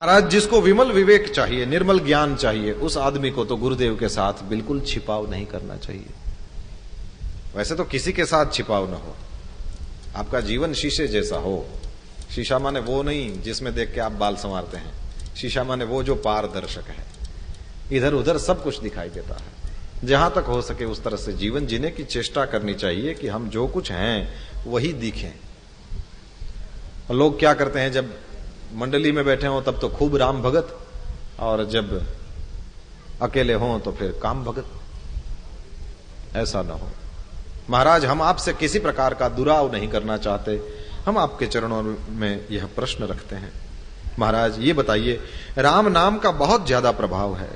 महाराज, जिसको विमल विवेक चाहिए, निर्मल ज्ञान चाहिए, उस आदमी को तो गुरुदेव के साथ बिल्कुल छिपाव नहीं करना चाहिए। वैसे तो किसी के साथ छिपाव ना हो, आपका जीवन शीशे जैसा हो। शीशा माने वो नहीं जिसमें देख के आप बाल संवारते हैं, शीशा माने वो जो पारदर्शक है, इधर उधर सब कुछ दिखाई देता है। जहां तक हो सके उस तरह से जीवन जीने की चेष्टा करनी चाहिए कि हम जो कुछ हैं वही दिखें। लोग क्या करते हैं, जब मंडली में बैठे हों तब तो खूब राम भगत, और जब अकेले हों तो फिर काम भगत। ऐसा ना हो। महाराज, हम आपसे किसी प्रकार का दुराव नहीं करना चाहते, हम आपके चरणों में यह प्रश्न रखते हैं। महाराज, ये बताइए, राम नाम का बहुत ज्यादा प्रभाव है,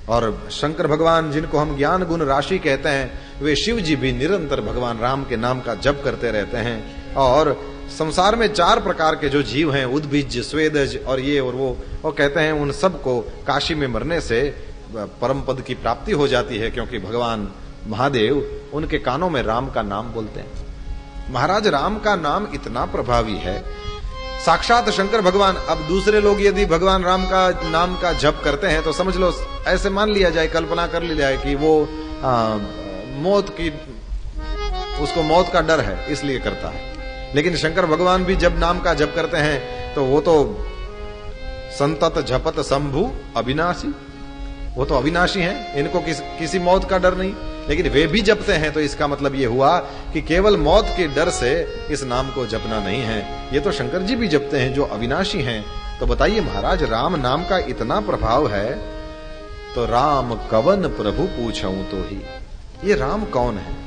और शंकर भगवान जिनको हम ज्ञान गुण राशि कहते हैं, वे शिव जी भी निरंतर भगवान राम के नाम का जप करते रहते हैं। और संसार में 4 प्रकार के जो जीव हैं, उद्भिज, स्वेदज और ये और वो कहते हैं उन सब को काशी में मरने से परम पद की प्राप्ति हो जाती है, क्योंकि भगवान महादेव उनके कानों में राम का नाम बोलते हैं। महाराज, राम का नाम इतना प्रभावी है, साक्षात शंकर भगवान। अब दूसरे लोग यदि भगवान राम का नाम का जप करते हैं तो समझ लो, ऐसे मान लिया जाए, कल्पना कर ली जाए कि वो उसको मौत का डर है इसलिए करता है। लेकिन शंकर भगवान भी जब नाम का जप करते हैं तो वो तो संतत झपत शंभु अविनाशी, वो तो अविनाशी हैं, इनको किसी मौत का डर नहीं। लेकिन वे भी जपते हैं, तो इसका मतलब ये हुआ कि केवल मौत के डर से इस नाम को जपना नहीं है, ये तो शंकर जी भी जपते हैं जो अविनाशी हैं। तो बताइए महाराज, राम नाम का इतना प्रभाव है, तो राम कवन प्रभु पूछऊं तो ही, ये राम कौन है?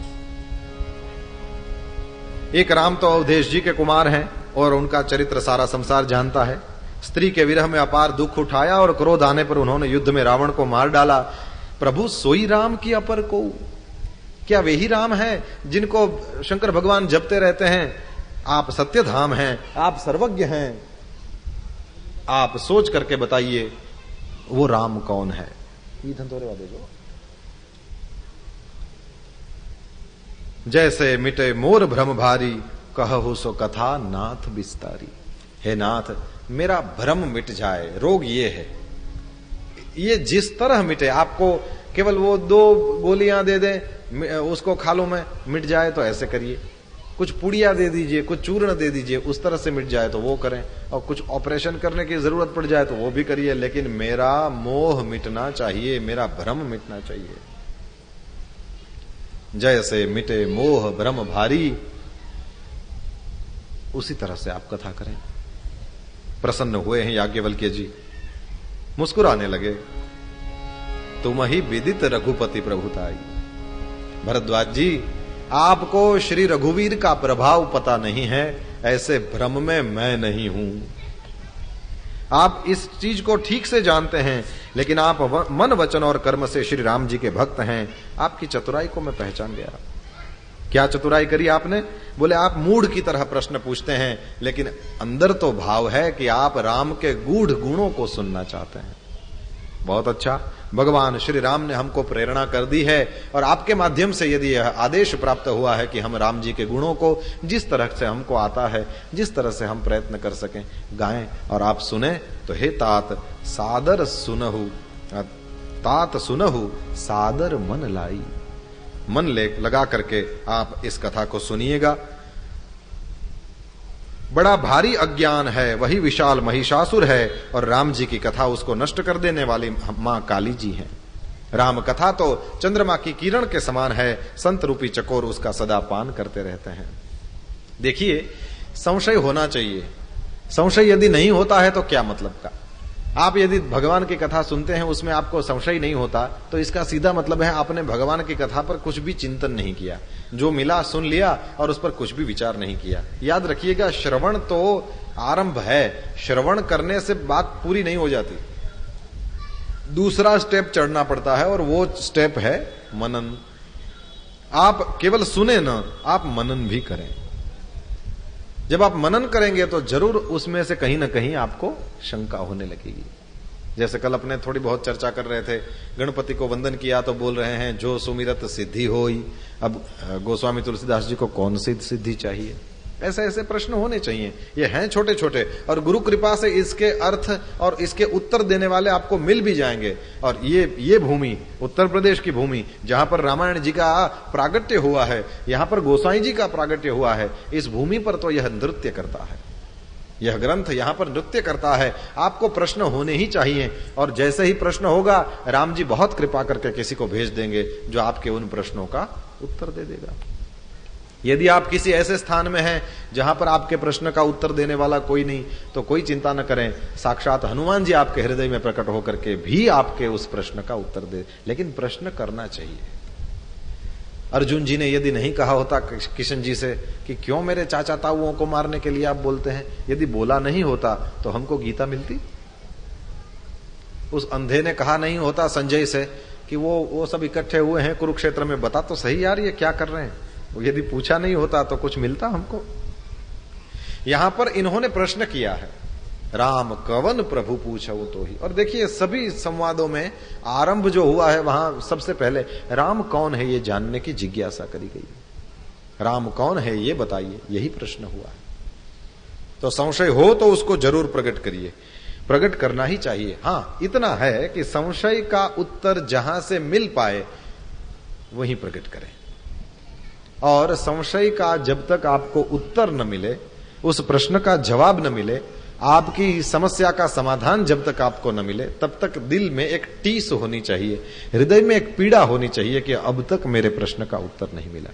एक राम तो अवधेश जी के कुमार हैं, और उनका चरित्र सारा संसार जानता है। स्त्री के विरह में अपार दुख उठाया, और क्रोध आने पर उन्होंने युद्ध में रावण को मार डाला। प्रभु सोई राम की अपर को, क्या वे ही राम हैं जिनको शंकर भगवान जपते रहते हैं? आप सत्य धाम हैं, आप सर्वज्ञ हैं, आप सोच करके बताइए वो राम कौन है? जैसे मिटे मोर भ्रम भारी, कहु सो कथा नाथ विस्तारी। हे नाथ, मेरा भ्रम मिट जाए, रोग ये है, ये जिस तरह मिटे, आपको केवल वो 2 गोलियां दे दें, उसको खा लो में मिट जाए तो ऐसे करिए, कुछ पुड़िया दे दीजिए, कुछ चूर्ण दे दीजिए, उस तरह से मिट जाए तो वो करें, और कुछ ऑपरेशन करने की जरूरत पड़ जाए तो वो भी करिए। लेकिन मेरा मोह मिटना चाहिए, मेरा भ्रम मिटना चाहिए। जैसे मिटे मोह भ्रम भारी, उसी तरह से आप कथा करें। प्रसन्न हुए हैं याज्ञवल्क्य जी, मुस्कुराने लगे। तुम ही विदित रघुपति प्रभुताई। भरद्वाज जी, आपको श्री रघुवीर का प्रभाव पता नहीं है, ऐसे भ्रम में मैं नहीं हूं। आप इस चीज को ठीक से जानते हैं, लेकिन आप मन वचन और कर्म से श्री राम जी के भक्त हैं। आपकी चतुराई को मैं पहचान गया। क्या चतुराई करी आपने? बोले, आप मूढ़ की तरह प्रश्न पूछते हैं, लेकिन अंदर तो भाव है कि आप राम के गूढ़ गुणों को सुनना चाहते हैं। बहुत अच्छा, भगवान श्री राम ने हमको प्रेरणा कर दी है, और आपके माध्यम से यदि यह आदेश प्राप्त हुआ है कि हम राम जी के गुणों को जिस तरह से हमको आता है, जिस तरह से हम प्रयत्न कर सकें, गाएं और आप सुने, तो हे तात सादर सुनहु, तात सुनहु सादर मन लाई। मन लगा करके आप इस कथा को सुनिएगा। बड़ा भारी अज्ञान है, वही विशाल महिषासुर है, और राम जी की कथा उसको नष्ट कर देने वाली मां काली जी हैं। राम कथा तो चंद्रमा की किरण के समान है, संत रूपी चकोर उसका सदा पान करते रहते हैं। देखिए, संशय होना चाहिए। संशय यदि नहीं होता है तो क्या मतलब का? आप यदि भगवान की कथा सुनते हैं, उसमें आपको संशय नहीं होता, तो इसका सीधा मतलब है आपने भगवान की कथा पर कुछ भी चिंतन नहीं किया। जो मिला सुन लिया और उस पर कुछ भी विचार नहीं किया। याद रखिएगा, श्रवण तो आरंभ है, श्रवण करने से बात पूरी नहीं हो जाती। दूसरा स्टेप चढ़ना पड़ता है, और वो स्टेप है मनन। आप केवल सुने ना, आप मनन भी करें। जब आप मनन करेंगे तो जरूर उसमें से कहीं ना कहीं आपको शंका होने लगेगी। जैसे कल अपने थोड़ी बहुत चर्चा कर रहे थे, गणपति को वंदन किया तो बोल रहे हैं जो सुमिरत सिद्धि होई। अब गोस्वामी तुलसीदास जी को कौन सी सिद्धि चाहिए? ऐसे ऐसे प्रश्न होने चाहिए। ये हैं छोटे छोटे, और गुरु कृपा से इसके अर्थ और इसके उत्तर देने वाले आपको मिल भी जाएंगे। और ये भूमि, उत्तर प्रदेश की भूमि, जहां पर रामायण जी का प्रागट्य हुआ है, यहां पर गोसाई जी का प्रागट्य हुआ है, इस भूमि पर तो यह नृत्य करता है, यह ग्रंथ यहां पर नृत्य करता है। आपको प्रश्न होने ही चाहिए, और जैसे ही प्रश्न होगा राम जी बहुत कृपा करके किसी को भेज देंगे जो आपके उन प्रश्नों का उत्तर दे देगा। यदि आप किसी ऐसे स्थान में हैं जहां पर आपके प्रश्न का उत्तर देने वाला कोई नहीं, तो कोई चिंता न करें, साक्षात हनुमान जी आपके हृदय में प्रकट होकर के भी आपके उस प्रश्न का उत्तर दे। लेकिन प्रश्न करना चाहिए। अर्जुन जी ने यदि नहीं कहा होता किशन जी से कि क्यों मेरे चाचा ताऊओं को मारने के लिए आप बोलते हैं, यदि बोला नहीं होता तो हमको गीता मिलती। उस अंधे ने कहा नहीं होता संजय से कि वो सब इकट्ठे हुए हैं कुरुक्षेत्र में, बता तो सही यार ये क्या कर रहे हैं, यदि पूछा नहीं होता तो कुछ मिलता हमको। यहां पर इन्होंने प्रश्न किया है, राम कवन प्रभु पूछो तो ही। और देखिए सभी संवादों में आरंभ जो हुआ है वहां सबसे पहले राम कौन है ये जानने की जिज्ञासा करी गई। राम कौन है ये बताइए, यही प्रश्न हुआ है। तो संशय हो तो उसको जरूर प्रकट करिए, प्रकट करना ही चाहिए। हां इतना है कि संशय का उत्तर जहां से मिल पाए वहीं प्रकट करें। और संशय का जब तक आपको उत्तर न मिले, उस प्रश्न का जवाब न मिले, आपकी समस्या का समाधान जब तक आपको न मिले, तब तक दिल में एक टीस होनी चाहिए, हृदय में एक पीड़ा होनी चाहिए कि अब तक मेरे प्रश्न का उत्तर नहीं मिला।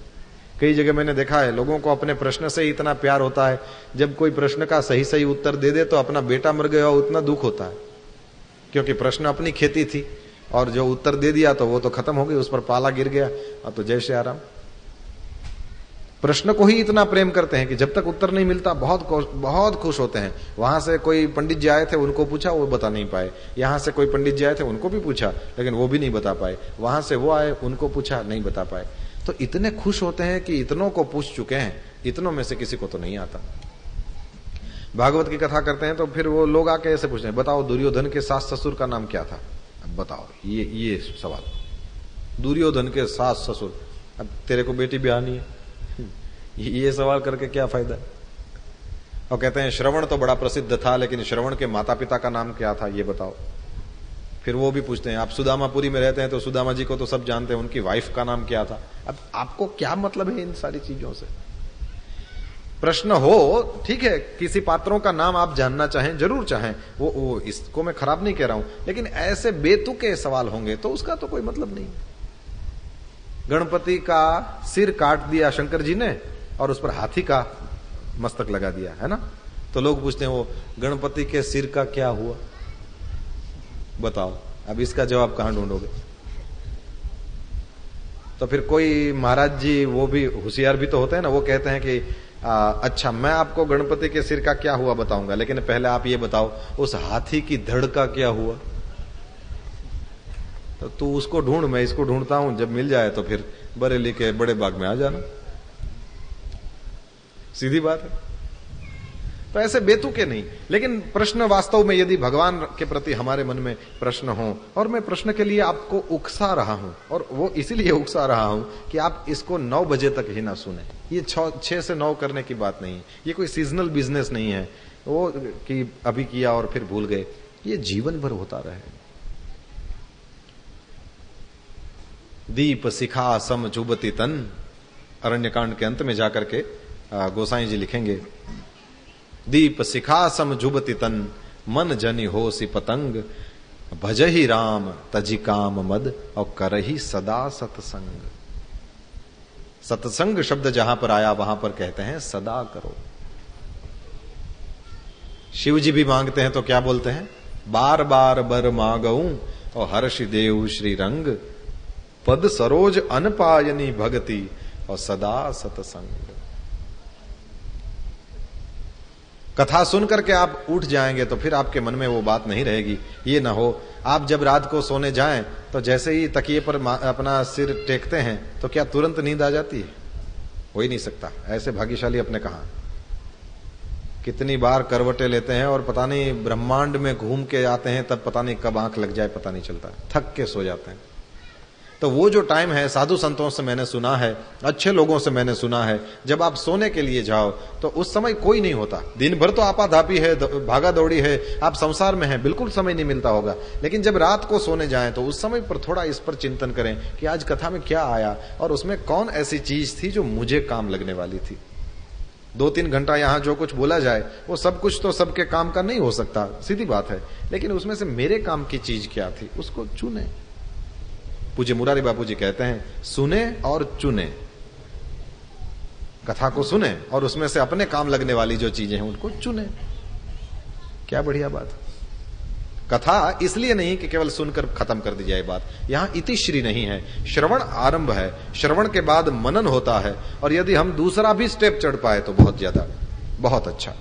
कई जगह मैंने देखा है लोगों को अपने प्रश्न से इतना प्यार होता है, जब कोई प्रश्न का सही सही उत्तर दे दे तो अपना बेटा मर गया उतना दुख होता है, क्योंकि प्रश्न अपनी खेती थी और जो उत्तर दे दिया तो वो तो खत्म हो गई, उस पर पाला गिर गया, अब तो जय श्री राम। प्रश्न को ही इतना प्रेम करते हैं कि जब तक उत्तर नहीं मिलता बहुत खुश होते हैं। वहां से कोई पंडित जी आए थे, उनको पूछा, वो बता नहीं पाए। यहां से कोई पंडित जी आए थे, उनको भी पूछा, लेकिन वो भी नहीं बता पाए। वहां से वो आए, उनको पूछा, नहीं बता पाए। तो इतने खुश होते हैं कि इतनों को पूछ चुके हैं, इतनों में से किसी को तो नहीं आता। भागवत की कथा करते हैं तो फिर वो लोग आके ऐसे पूछते हैं, बताओ दुर्योधन के सास ससुर का नाम क्या था। अब बताओ ये सवाल, दुर्योधन के सास ससुर, अब तेरे को बेटी ब्याह नहीं है, ये सवाल करके क्या फायदा। और कहते हैं श्रवण तो बड़ा प्रसिद्ध था, लेकिन श्रवण के माता पिता का नाम क्या था ये बताओ। फिर वो भी पूछते हैं, आप सुदामापुरी में रहते हैं तो सुदामा जी को तो सब जानते हैं, उनकी वाइफ का नाम क्या था। अब आपको क्या मतलब है इन सारी चीजों से। प्रश्न हो ठीक है, किसी पात्रों का नाम आप जानना चाहें, जरूर चाहें, वो इसको मैं खराब नहीं कह रहा हूं, लेकिन ऐसे बेतुके सवाल होंगे तो उसका तो कोई मतलब नहीं। गणपति का सिर काट दिया शंकर जी ने और उस पर हाथी का मस्तक लगा दिया, है ना, तो लोग पूछते हैं वो गणपति के सिर का क्या हुआ, बताओ। अब इसका जवाब कहां ढूंढोगे। तो फिर कोई महाराज जी, वो भी होशियार भी तो होते हैं ना, वो कहते हैं कि अच्छा मैं आपको गणपति के सिर का क्या हुआ बताऊंगा, लेकिन पहले आप ये बताओ उस हाथी की धड़ का क्या हुआ। तो तू उसको ढूंढ, मैं इसको ढूंढता हूं, जब मिल जाए तो फिर बरेली के बड़े बाग में आ जाना, सीधी बात है। तो ऐसे बेतुके नहीं, लेकिन प्रश्न वास्तव में यदि भगवान के प्रति हमारे मन में प्रश्न हो, और मैं प्रश्न के लिए आपको उकसा रहा हूं, और वो इसीलिए उकसा रहा हूं कि आप इसको 9 बजे तक ही ना सुने। ये 6 से 9 करने की बात नहीं, ये कोई सीजनल बिजनेस नहीं है वो कि अभी किया और फिर भूल गए, ये जीवन भर होता रहे। दीप शिखा सम चुबती तन, अरण्यकांड के अंत में जाकर के गोसाई जी लिखेंगे, दीप शिखा सम जुबती तन, मन जनि हो सी पतंग, भजहि राम तजि काम मद, और करही सदा सत्संग। सत्संग शब्द जहां पर आया वहां पर कहते हैं सदा करो। शिव जी भी मांगते हैं तो क्या बोलते हैं, बार बार बर मांगऊं और हर्षि देव श्री रंग, पद सरोज अनपायनी भगति और सदा सत्संग। कथा सुन करके आप उठ जाएंगे तो फिर आपके मन में वो बात नहीं रहेगी। ये ना हो आप जब रात को सोने जाएं तो जैसे ही तकिए पर अपना सिर टेकते हैं तो क्या तुरंत नींद आ जाती है, हो ही नहीं सकता। ऐसे भाग्यशाली अपने कहा, कितनी बार करवटें लेते हैं और पता नहीं ब्रह्मांड में घूम के आते हैं, तब पता नहीं कब आंख लग जाए पता नहीं चलता, थक के सो जाते हैं। तो वो जो टाइम है, साधु संतों से मैंने सुना है, अच्छे लोगों से मैंने सुना है, जब आप सोने के लिए जाओ तो उस समय कोई नहीं होता। दिन भर तो आपाधापी है, भागा दौड़ी है, आप संसार में हैं, बिल्कुल समय नहीं मिलता होगा। लेकिन जब रात को सोने जाएं तो उस समय पर थोड़ा इस पर चिंतन करें कि आज कथा में क्या आया और उसमें कौन ऐसी चीज थी जो मुझे काम लगने वाली थी। 2-3 घंटा यहां जो कुछ बोला जाए वो सब कुछ तो सबके काम का नहीं हो सकता, सीधी बात है, लेकिन उसमें से मेरे काम की चीज क्या थी उसको चुने। पूज्य मुरारी बापू जी कहते हैं, सुने और चुने, कथा को सुने और उसमें से अपने काम लगने वाली जो चीजें हैं उनको चुने। क्या बढ़िया बात। कथा इसलिए नहीं कि केवल सुनकर खत्म कर दी जाए बात, यहां इतिश्री नहीं है, श्रवण आरंभ है, श्रवण के बाद मनन होता है, और यदि हम दूसरा भी स्टेप चढ़ पाए तो बहुत ज्यादा, बहुत अच्छा।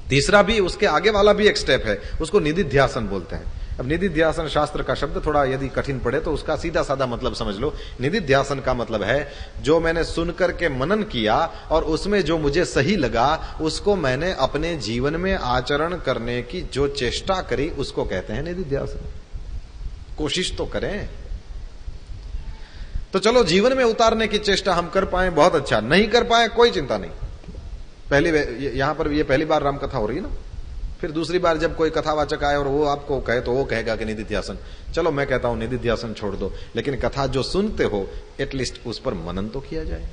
तीसरा भी, उसके आगे वाला भी एक स्टेप है, उसको निधिध्यासन बोलते हैं। अब निधिध्यासन शास्त्र का शब्द थोड़ा यदि कठिन पड़े तो उसका सीधा साधा मतलब समझ लो। निधिध्यासन का मतलब है जो मैंने सुनकर के मनन किया और उसमें जो मुझे सही लगा उसको मैंने अपने जीवन में आचरण करने की जो चेष्टा करी उसको कहते हैं निधिध्यासन। कोशिश तो करें। तो चलो जीवन में उतारने की चेष्टा हम कर पाए बहुत अच्छा, नहीं कर पाए कोई चिंता नहीं। यहां पर ये पहली बार रामकथा हो रही है ना, फिर दूसरी बार जब कोई कथावाचक आए और वो आपको कहे तो वो कहेगा कि निधिध्यासन, चलो मैं कहता हूं निधिध्यासन छोड़ दो, लेकिन कथा जो सुनते हो एटलीस्ट उस पर मनन तो किया जाए,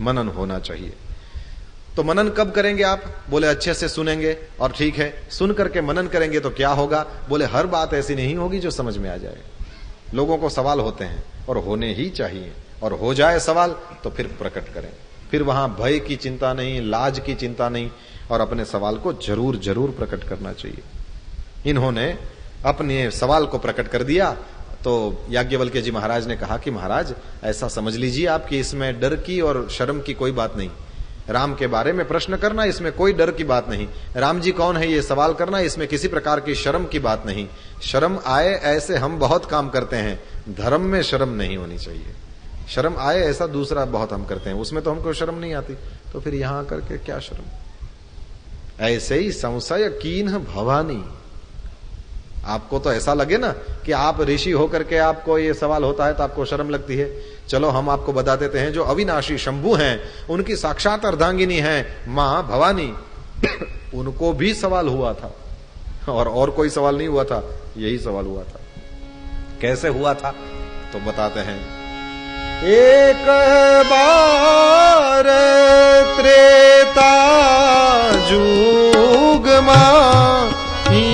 मनन होना चाहिए। तो मनन कब करेंगे आप? बोले अच्छे से सुनेंगे, और ठीक है सुन करके मनन करेंगे तो क्या होगा? बोले हर बात ऐसी नहीं होगी जो समझ में आ जाए। लोगों को सवाल होते हैं और होने ही चाहिए, और हो जाए सवाल तो फिर प्रकट करें, फिर वहां भय की चिंता नहीं, लाज की चिंता नहीं, और अपने सवाल को जरूर जरूर प्रकट करना चाहिए। इन्होंने अपने सवाल को प्रकट कर दिया तो याज्ञवल्क्य जी महाराज ने कहा कि महाराज ऐसा समझ लीजिए आप कि इसमें डर की और शर्म की कोई बात नहीं। राम के बारे में प्रश्न करना इसमें कोई डर की बात नहीं, राम जी कौन है ये सवाल करना इसमें किसी प्रकार की शर्म की बात नहीं। शर्म आए ऐसे हम बहुत काम करते हैं, धर्म में शर्म नहीं होनी चाहिए। शर्म आए ऐसा दूसरा बहुत हम करते हैं, उसमें तो हमको शर्म नहीं आती, तो फिर यहां करके क्या शर्म। ऐसे ही संशय कीन्ह भवानी। आपको तो ऐसा लगे ना कि आप ऋषि होकर के आपको ये सवाल होता है तो आपको शर्म लगती है। चलो हम आपको बता देते हैं, जो अविनाशी शंभु हैं उनकी साक्षात अर्धांगिनी है मां भवानी, उनको भी सवाल हुआ था, और कोई सवाल नहीं हुआ था, यही सवाल हुआ था। कैसे हुआ था तो बताते हैं। एक बार त्रेता जुग माही,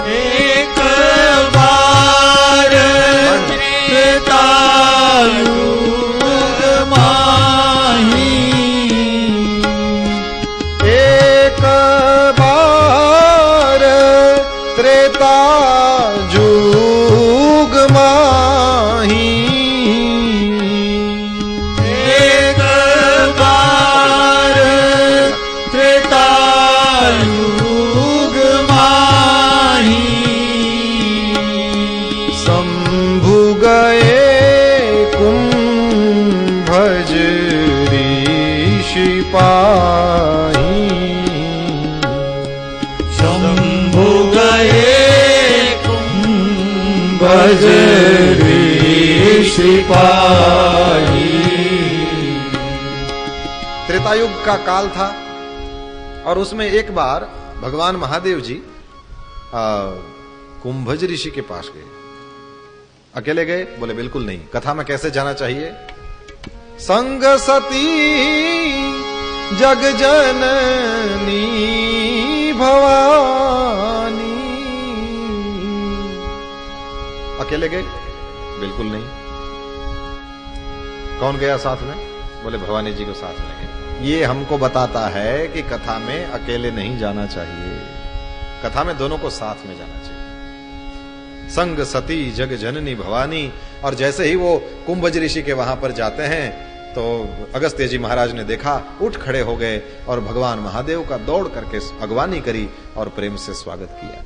एक बार त्रेता जुग माही, एक बार त्रेता जुग माही, एक बार त्रेता युग माही, शंभु गए कुंभज ऋषि पाही, शंभु गए कुंभज ऋषि पाही। त्रेतायुग का काल था और उसमें एक बार भगवान महादेव जी कुंभज ऋषि के पास गए। अकेले गए? बोले बिल्कुल नहीं। कथा में कैसे जाना चाहिए? संग सती जग जननी भवानी। अकेले गए? बिल्कुल नहीं। कौन गया साथ में? बोले भवानी जी को साथ में गए। ये हमको बताता है कि कथा में अकेले नहीं जाना चाहिए, कथा में दोनों को साथ में जाना चाहिए। संग सती जग जननी भवानी। और जैसे ही वो कुंभज ऋषि के वहां पर जाते हैं तो अगस्त्य जी महाराज ने देखा, उठ खड़े हो गए और भगवान महादेव का दौड़ करके अगवानी करी और प्रेम से स्वागत किया।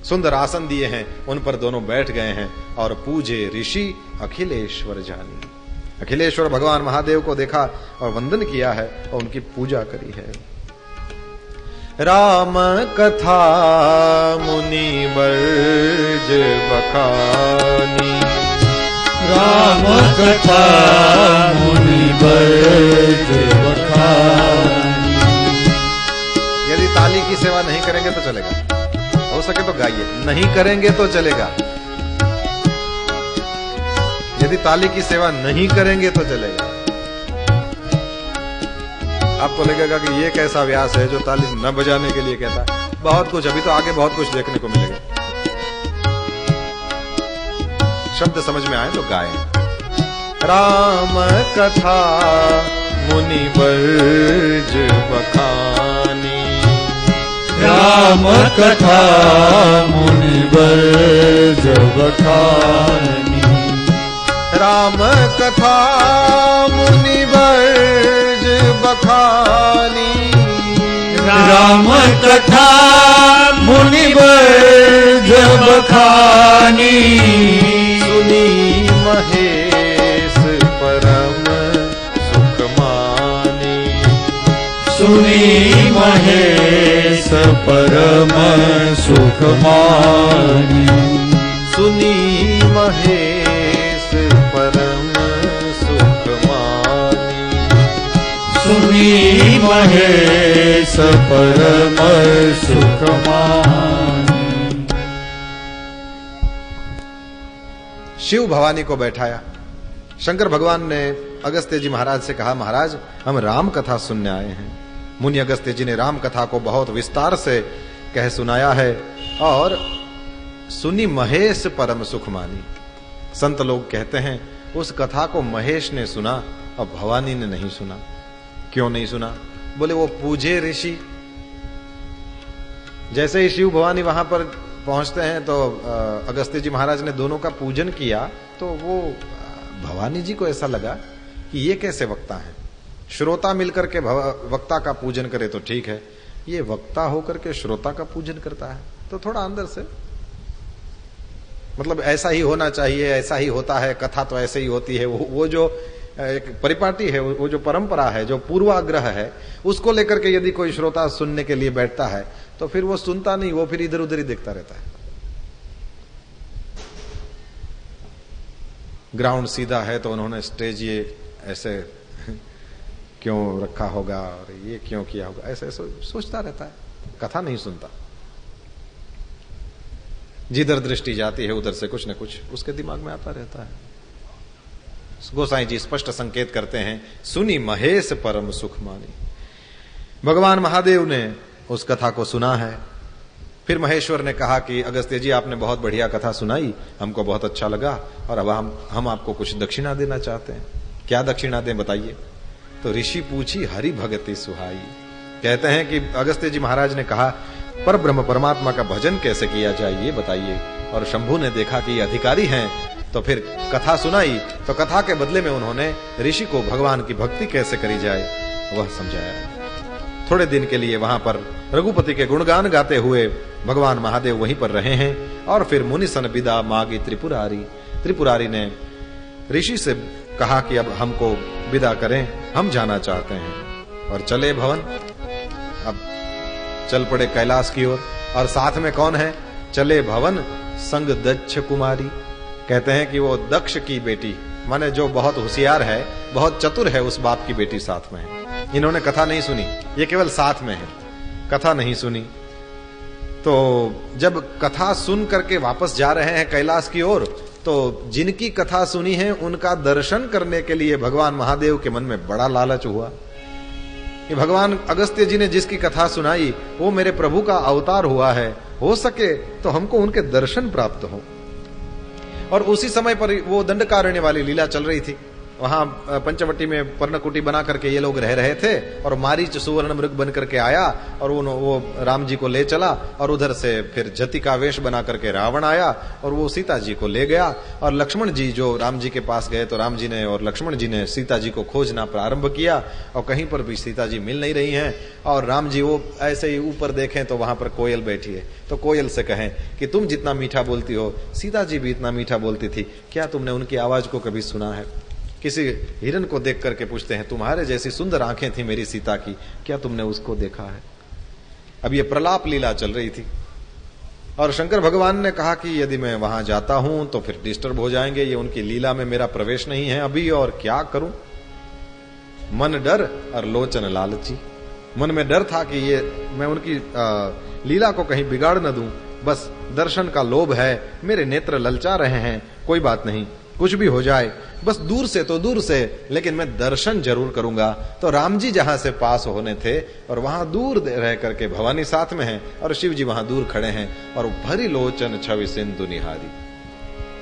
सुंदर आसन दिए हैं, उन पर दोनों बैठ गए हैं और पूजे ऋषि अखिलेश्वर जानी। अखिलेश्वर भगवान महादेव को देखा और वंदन किया है और उनकी पूजा करी है। राम कथा मुनि वर्ज बखानी। राम कथा मुनि वर्ज बखानी। यदि ताली की सेवा नहीं करेंगे तो चलेगा, हो सके तो गाइए, नहीं करेंगे तो चलेगा। यदि ताली की सेवा नहीं करेंगे तो चलेगा। आपको लगेगा कि ये कैसा व्यास है जो ताली न बजाने के लिए कहता है। बहुत कुछ, अभी तो आगे बहुत कुछ देखने को मिलेगा। शब्द समझ में आए तो गाएं। राम कथा मुनि वर्ज बखानी। राम कथा मुनि वर्ज बखानी। राम कथा मुनि वर्ज बखानी। राम कथा मुनि वर्ज बखानी। सुनी महेश परम सुख मानी। सुनी महेश परम सुख मानी। सुनी महेश परम सुख मानी। सुनी महेश परम सुख मानी। शिव भवानी को बैठाया। शंकर भगवान ने अगस्त्य जी महाराज से कहा, महाराज हम राम कथा सुनने आए हैं। मुनि अगस्त्य जी ने राम कथा को बहुत विस्तार से कह सुनाया है और सुनी महेश परम सुख मानी। संत लोग कहते हैं उस कथा को महेश ने सुना और भवानी ने नहीं सुना। क्यों नहीं सुना? बोले वो पूजे ऋषि। जैसे ही शिव भवानी वहां पर पहुंचते हैं तो अगस्त्य जी महाराज ने दोनों का पूजन किया, तो वो भवानी जी को ऐसा लगा कि ये कैसे वक्ता है। श्रोता मिलकर के वक्ता का पूजन करे तो ठीक है, ये वक्ता होकर के श्रोता का पूजन करता है। तो थोड़ा अंदर से मतलब ऐसा ही होना चाहिए, ऐसा ही होता है, कथा तो ऐसे ही होती है। वो जो एक परिपाटी है, वो जो परंपरा है, जो पूर्वाग्रह है, उसको लेकर के यदि कोई श्रोता सुनने के लिए बैठता है तो फिर वो सुनता नहीं, वो फिर इधर उधर ही देखता रहता है। ग्राउंड सीधा है तो उन्होंने स्टेज ये ऐसे क्यों रखा होगा और ये क्यों किया होगा, ऐसे सोचता रहता है, कथा नहीं सुनता। जिधर दृष्टि जाती है उधर से कुछ न कुछ उसके दिमाग में आता रहता है। गोसाई जी स्पष्ट संकेत करते हैं, सुनी महेश परम सुख मानी। भगवान महादेव ने उस कथा को सुना है। फिर महेश्वर ने कहा कि अगस्त्य जी आपने बहुत बढ़िया कथा सुनाई, हमको बहुत अच्छा लगा और अब हम आपको कुछ दक्षिणा देना चाहते हैं। क्या दक्षिणा दें बताइए? तो ऋषि पूछी हरि भगति सुहाई। कहते हैं कि अगस्त्य जी महाराज ने कहा पर ब्रह्म परमात्मा का भजन कैसे किया जाए ये बताइए। और शंभु ने देखा कि ये अधिकारी हैं, तो फिर कथा सुनाई। तो कथा के बदले में उन्होंने ऋषि को भगवान की भक्ति कैसे करी जाए वह समझाया। थोड़े दिन के लिए वहां पर रघुपति के गुणगान गाते हुए भगवान महादेव वहीं पर रहे हैं। और फिर मुनि सन विदा मागी त्रिपुरारी। त्रिपुरारी ने ऋषि से कहा कि अब हमको विदा करें, हम जाना चाहते हैं। और चले भवन, अब चल पड़े कैलाश की ओर। और साथ में कौन है? चले भवन संग दक्ष कुमारी। कहते हैं कि वो दक्ष की बेटी, माने जो बहुत होशियार है, बहुत चतुर है, उस बाप की बेटी साथ में है। इन्होंने कथा नहीं सुनी, ये केवल साथ में है, कथा नहीं सुनी। तो जब कथा सुन करके वापस जा रहे हैं कैलाश की ओर, तो जिनकी कथा सुनी है उनका दर्शन करने के लिए भगवान महादेव के मन में बड़ा लालच हुआ कि भगवान अगस्त्य जी ने जिसकी कथा सुनाई वो मेरे प्रभु का अवतार हुआ है, हो सके तो हमको उनके दर्शन प्राप्त हो। और उसी समय पर वो दंडकारण्य वाली लीला चल रही थी। वहां पंचवटी में पर्णकुटी बना करके ये लोग रह रहे थे और मारीच सुवर्ण मृग बन करके आया और वो राम जी को ले चला। और उधर से फिर जति का वेश बना करके रावण आया और वो सीता जी को ले गया। और लक्ष्मण जी जो राम जी के पास गए तो राम जी ने और लक्ष्मण जी ने सीता जी को खोजना प्रारंभ किया और कहीं पर भी सीता जी मिल नहीं रही हैं। और राम जी वो ऐसे ही ऊपर देखें तो वहां पर कोयल बैठी है, तो कोयल से कहें कि तुम जितना मीठा बोलती हो सीता जी भी इतना मीठा बोलती थी, क्या तुमने उनकी आवाज को कभी सुना है? किसी हिरण को देख करके पूछते हैं, तुम्हारे जैसी सुंदर आंखें थी मेरी सीता की, क्या तुमने उसको देखा है? अब ये प्रलाप लीला चल रही थी और शंकर भगवान ने कहा कि यदि मैं वहां जाता हूं तो फिर डिस्टर्ब हो जाएंगे, ये उनकी लीला में मेरा प्रवेश नहीं है अभी, और क्या करूं। मन डर और लोचन लालची। मन में डर था कि ये मैं उनकी लीला को कहीं बिगाड़ न दूं, बस दर्शन का लोभ है, मेरे नेत्र ललचा रहे हैं, कोई बात नहीं, कुछ भी हो जाए, बस दूर से तो दूर से, लेकिन मैं दर्शन जरूर करूंगा। तो राम जी जहां से पास होने थे और वहां दूर रह करके भवानी साथ में है और शिव जी वहां दूर खड़े हैं और भरी लोचन छवि सिंधु निहारी।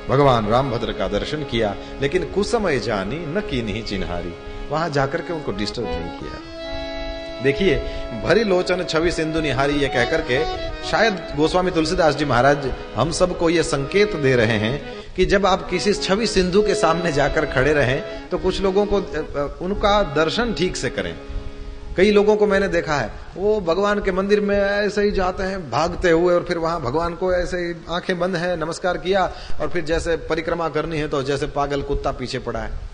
भगवान रामभद्र का दर्शन किया, लेकिन कुसमय जानी न की नहीं चिन्हारी। वहां जाकर के उनको डिस्टर्ब नहीं किया। देखिए, भरी लोचन छवि सिंधु निहारी ये कहकर के शायद गोस्वामी तुलसीदास जी महाराज हम सबको ये संकेत दे रहे हैं कि जब आप किसी छवि सिंधु के सामने जाकर खड़े रहें तो कुछ लोगों को उनका दर्शन ठीक से करें। कई लोगों को मैंने देखा है, वो भगवान के मंदिर में ऐसे ही जाते हैं भागते हुए और फिर वहां भगवान को ऐसे ही आंखें बंद है नमस्कार किया और फिर जैसे परिक्रमा करनी है तो जैसे पागल कुत्ता पीछे पड़ा है,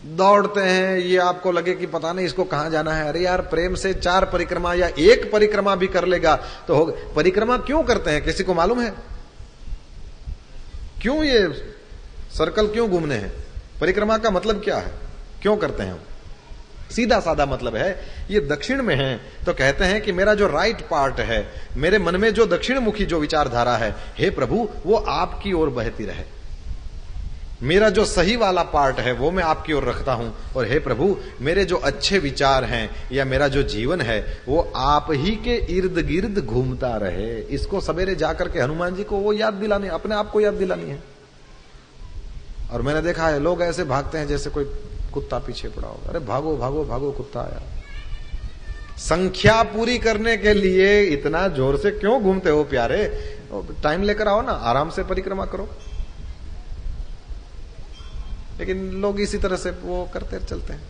दौड़ते हैं। ये आपको लगे कि पता नहीं इसको कहां जाना है। अरे यार, प्रेम से 4 परिक्रमा या 1 परिक्रमा भी कर लेगा तो हो। परिक्रमा क्यों करते हैं, किसी को मालूम है? क्यों ये सर्कल क्यों घूमने हैं? परिक्रमा का मतलब क्या है, क्यों करते हैं? सीधा साधा मतलब है, ये दक्षिण में है तो कहते हैं कि मेरा जो राइट पार्ट है, मेरे मन में जो दक्षिण मुखी जो विचारधारा है, हे प्रभु वो आपकी ओर बहती रहे। मेरा जो सही वाला पार्ट है वो मैं आपकी ओर रखता हूं, और हे प्रभु मेरे जो अच्छे विचार हैं या मेरा जो जीवन है वो आप ही के इर्द गिर्द घूमता रहे। इसको सवेरे जाकर के हनुमान जी को वो याद दिलानी, अपने आप को याद दिलानी है। और मैंने देखा है लोग ऐसे भागते हैं जैसे कोई कुत्ता पीछे पड़ा होगा। अरे भागो भागो भागो, कुत्ता आया। संख्या पूरी करने के लिए इतना जोर से क्यों घूमते हो प्यारे? टाइम लेकर आओ ना, आराम से परिक्रमा करो। लेकिन लोग इसी तरह से वो करते चलते हैं।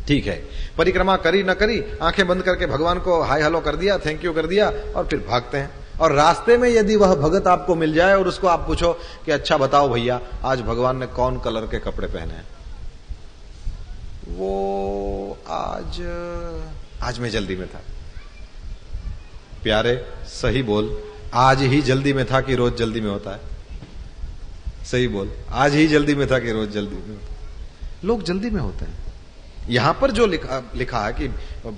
ठीक है, परिक्रमा करी न करी, आंखें बंद करके भगवान को हाय हेलो कर दिया, थैंक यू कर दिया और फिर भागते हैं। और रास्ते में यदि वह भगत आपको मिल जाए और उसको आप पूछो कि अच्छा बताओ भैया आज भगवान ने कौन कलर के कपड़े पहने हैं, वो आज मैं जल्दी में था। प्यारे सही बोल, आज ही जल्दी में था कि रोज जल्दी में होता है? सही बोल, आज ही जल्दी में था कि रोज जल्दी में होता है? लोग जल्दी में होते हैं। यहां पर जो लिखा है कि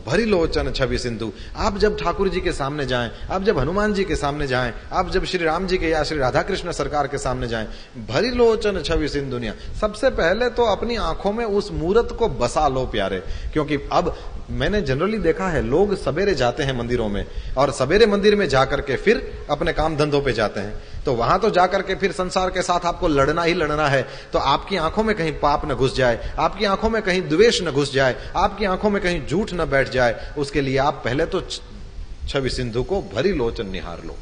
भरी लोचन छवि सिंधु, आप जब ठाकुर जी के सामने जाएं, आप जब हनुमान जी के सामने जाएं, आप जब श्री राम जी के या श्री राधा कृष्ण सरकार के सामने जाएं, भरी लोचन छवि सिंधुनिया, सबसे पहले तो अपनी आंखों में उस मूर्त को बसा लो प्यारे। क्योंकि अब मैंने जनरली देखा है लोग सवेरे जाते हैं मंदिरों में और सवेरे मंदिर में जाकर के फिर अपने काम धंधों पे जाते हैं, तो वहां तो जाकर के फिर संसार के साथ आपको लड़ना ही लड़ना है। तो आपकी आंखों में कहीं पाप न घुस जाए, आपकी आंखों में कहीं द्वेष न घुस जाए, आपकी आंखों में कहीं झूठ न बैठ जाए, उसके लिए आप पहले तो छवि सिंधु को भरी लोचन निहार लो।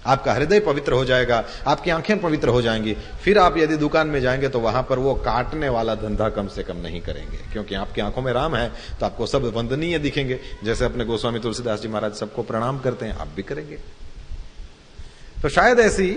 आपका हृदय पवित्र हो जाएगा, आपकी आंखें पवित्र हो जाएंगी। फिर आप यदि दुकान में जाएंगे तो वहां पर वो काटने वाला धंधा कम से कम नहीं करेंगे, क्योंकि आपकी आंखों में राम है तो आपको सब वंदनीय दिखेंगे। जैसे अपने गोस्वामी तुलसीदास जी महाराज सबको प्रणाम करते हैं, आप भी करेंगे। तो शायद ऐसी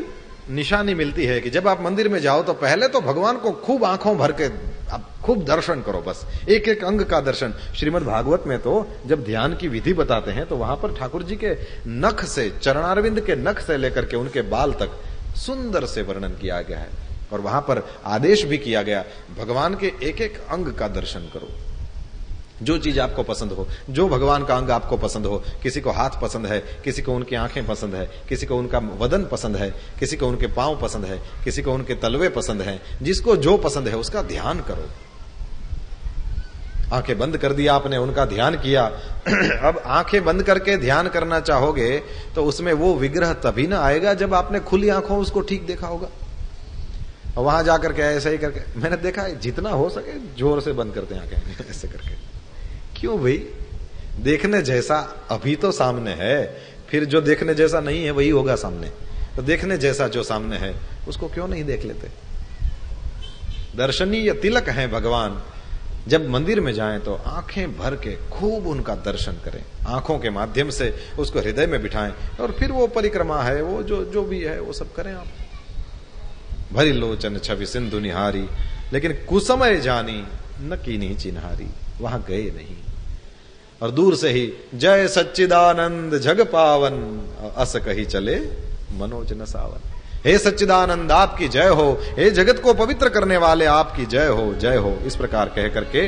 निशानी मिलती है कि जब आप मंदिर में जाओ तो पहले तो भगवान को खूब आंखों भर के आप खूब दर्शन करो, बस एक एक अंग का दर्शन। श्रीमद् भागवत में तो जब ध्यान की विधि बताते हैं तो वहां पर ठाकुर जी के नख से, चरणारविंद के नख से लेकर के उनके बाल तक सुंदर से वर्णन किया गया है। और वहां पर आदेश भी किया गया भगवान के एक एक अंग का दर्शन करो। जो चीज आपको पसंद हो, जो भगवान का अंग आपको पसंद हो, किसी को हाथ पसंद है, किसी को उनकी आंखें पसंद है, किसी को उनका वदन पसंद है, किसी को उनके पांव पसंद है, किसी को उनके तलवे पसंद है, जिसको जो पसंद है उसका ध्यान करो। आंखें बंद कर दिया आपने, उनका ध्यान किया। अब आंखें बंद करके ध्यान करना चाहोगे तो उसमें वो विग्रह तभी ना आएगा जब आपने खुली आंखों उसको ठीक देखा होगा। और वहां जाकर के ऐसे ही करके मैंने देखा है, जितना हो सके जोर से बंद करते हैं आंखें ऐसे करके। क्यों भाई? देखने जैसा अभी तो सामने है, फिर जो देखने जैसा नहीं है वही होगा सामने। तो देखने जैसा जो सामने है उसको क्यों नहीं देख लेते? दर्शनीय तिलक है भगवान। जब मंदिर में जाएं तो आंखें भर के खूब उनका दर्शन करें, आंखों के माध्यम से उसको हृदय में बिठाएं और फिर वो परिक्रमा है, वो जो भी है वो सब करें आप। भरी लोचन छवि सिंधु निहारी, लेकिन कुसमय जानी न कीनी चिन्हारी, वहां गए नहीं। और दूर से ही जय सच्चिदानंद जग पावन, अस कही चले मनोज न सावन। हे सच्चिदानंद आपकी जय हो, हे जगत को पवित्र करने वाले आपकी जय हो, जय हो। इस प्रकार कह करके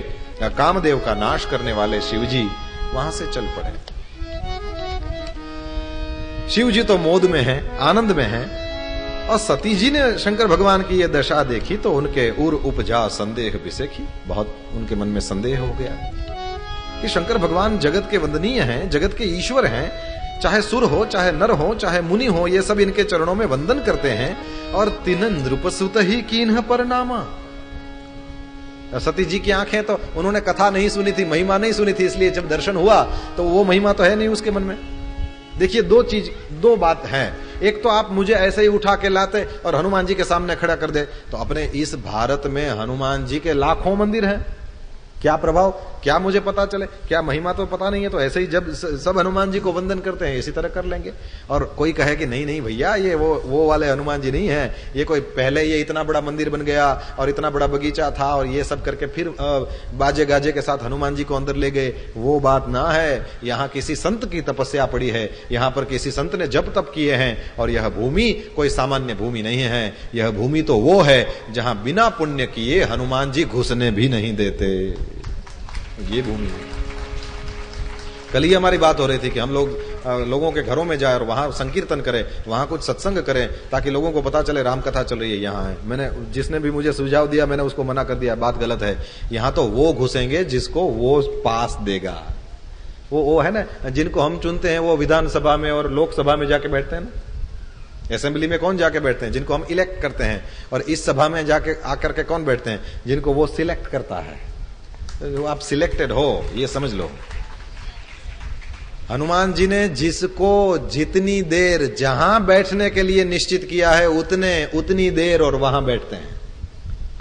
कामदेव का नाश करने वाले शिवजी वहां से चल पड़े। शिवजी तो मोद में हैं, आनंद में हैं, और सती जी ने शंकर भगवान की यह दशा देखी तो उनके उर उपजा संदेह विसेखी। बहुत उनके मन में संदेह हो गया कि शंकर भगवान जगत के वंदनीय हैं, जगत के ईश्वर हैं, चाहे सुर हो, चाहे नर हो, चाहे मुनि हो, ये सब इनके चरणों में वंदन करते हैं। और तिन नृपसुत ही कीन्ह परनामा। सती जी की आंखें तो उन्होंने कथा नहीं सुनी थी, महिमा नहीं सुनी थी, इसलिए जब दर्शन हुआ तो वो महिमा तो है नहीं उसके मन में। देखिए दो बात है। एक तो आप मुझे ऐसे ही उठा के लाते और हनुमान जी के सामने खड़ा कर दे, तो अपने इस भारत में हनुमान जी के लाखों मंदिर हैं, क्या प्रभाव, क्या मुझे पता चले, क्या महिमा तो पता नहीं है। तो ऐसे ही जब सब हनुमान जी को वंदन करते हैं इसी तरह कर लेंगे। और कोई कहे कि नहीं नहीं भैया ये वो वाले हनुमान जी नहीं है, ये कोई पहले ये इतना बड़ा मंदिर बन गया और इतना बड़ा बगीचा था और ये सब करके फिर बाजे गाजे के साथ हनुमान जी को अंदर ले गए, वो बात ना है। यहाँ किसी संत की तपस्या पड़ी है, यहाँ पर किसी संत ने जप तप किए हैं, और यह भूमि कोई सामान्य भूमि नहीं है। यह भूमि तो वो है जहां बिना पुण्य किए हनुमान जी घुसने भी नहीं देते, ये भूमि है। कल ही हमारी बात हो रही थी कि हम लोगों के घरों में जाए और वहां संकीर्तन करें, वहां कुछ सत्संग करें, ताकि लोगों को पता चले राम कथा चल रही है, यहाँ है। मैंने जिसने भी मुझे सुझाव दिया मैंने उसको मना कर दिया, बात गलत है। यहाँ तो वो घुसेंगे जिसको वो पास देगा। वो है ना, जिनको हम चुनते हैं वो विधानसभा में और लोकसभा में जाके बैठते हैं ना। असेंबली में कौन जाके बैठते हैं? जिनको हम इलेक्ट करते हैं। और इस सभा में जाके आकर के कौन बैठते हैं? जिनको वो सिलेक्ट करता है। आप सिलेक्टेड हो, ये समझ लो। हनुमान जी ने जिसको जितनी देर जहां बैठने के लिए निश्चित किया है उतनी देर और वहां बैठते हैं।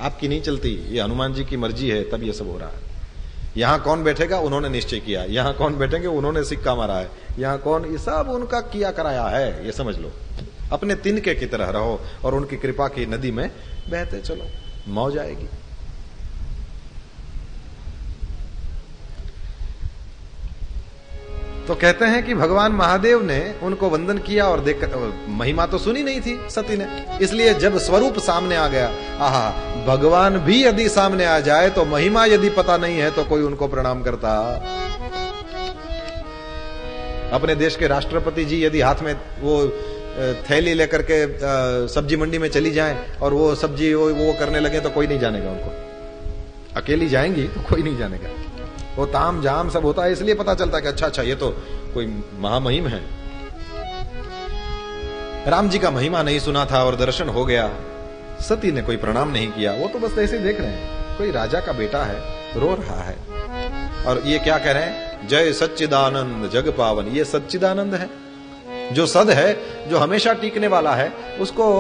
आपकी नहीं चलती, ये हनुमान जी की मर्जी है, तब ये सब हो रहा है। यहां कौन बैठेगा उन्होंने निश्चय किया, यहां कौन बैठेंगे उन्होंने सिक्का मारा है, यहां कौन, ये सब उनका किया कराया है, ये समझ लो। अपने तिनके की तरह रहो और उनकी कृपा की नदी में बहते चलो, मौज आएगी। तो कहते हैं कि भगवान महादेव ने उनको वंदन किया और देख महिमा तो सुनी नहीं थी सती ने, इसलिए जब स्वरूप सामने आ गया, आहा, भगवान भी यदि सामने आ जाए तो महिमा यदि पता नहीं है तो कोई उनको प्रणाम करता। अपने देश के राष्ट्रपति जी यदि हाथ में वो थैली लेकर के सब्जी मंडी में चली जाएं और वो सब्जी वो करने लगे तो कोई नहीं जानेगा उनको। अकेली जाएंगी तो कोई नहीं जानेगा। वो ताम जाम सब होता है, इसलिए पता चलता है कि अच्छा ये तो कोई महामहिम है। राम जी का महिमा नहीं सुना था और दर्शन हो गया। सती ने कोई प्रणाम नहीं किया, वो तो बस ऐसे देख रहे हैं, कोई राजा का बेटा है रो रहा है। और ये क्या कह रहे हैं? जय सच्चिदानंद जग पावन। ये सच्चिदानंद है, जो सद है, जो हमेशा टिकने वाला है, उसको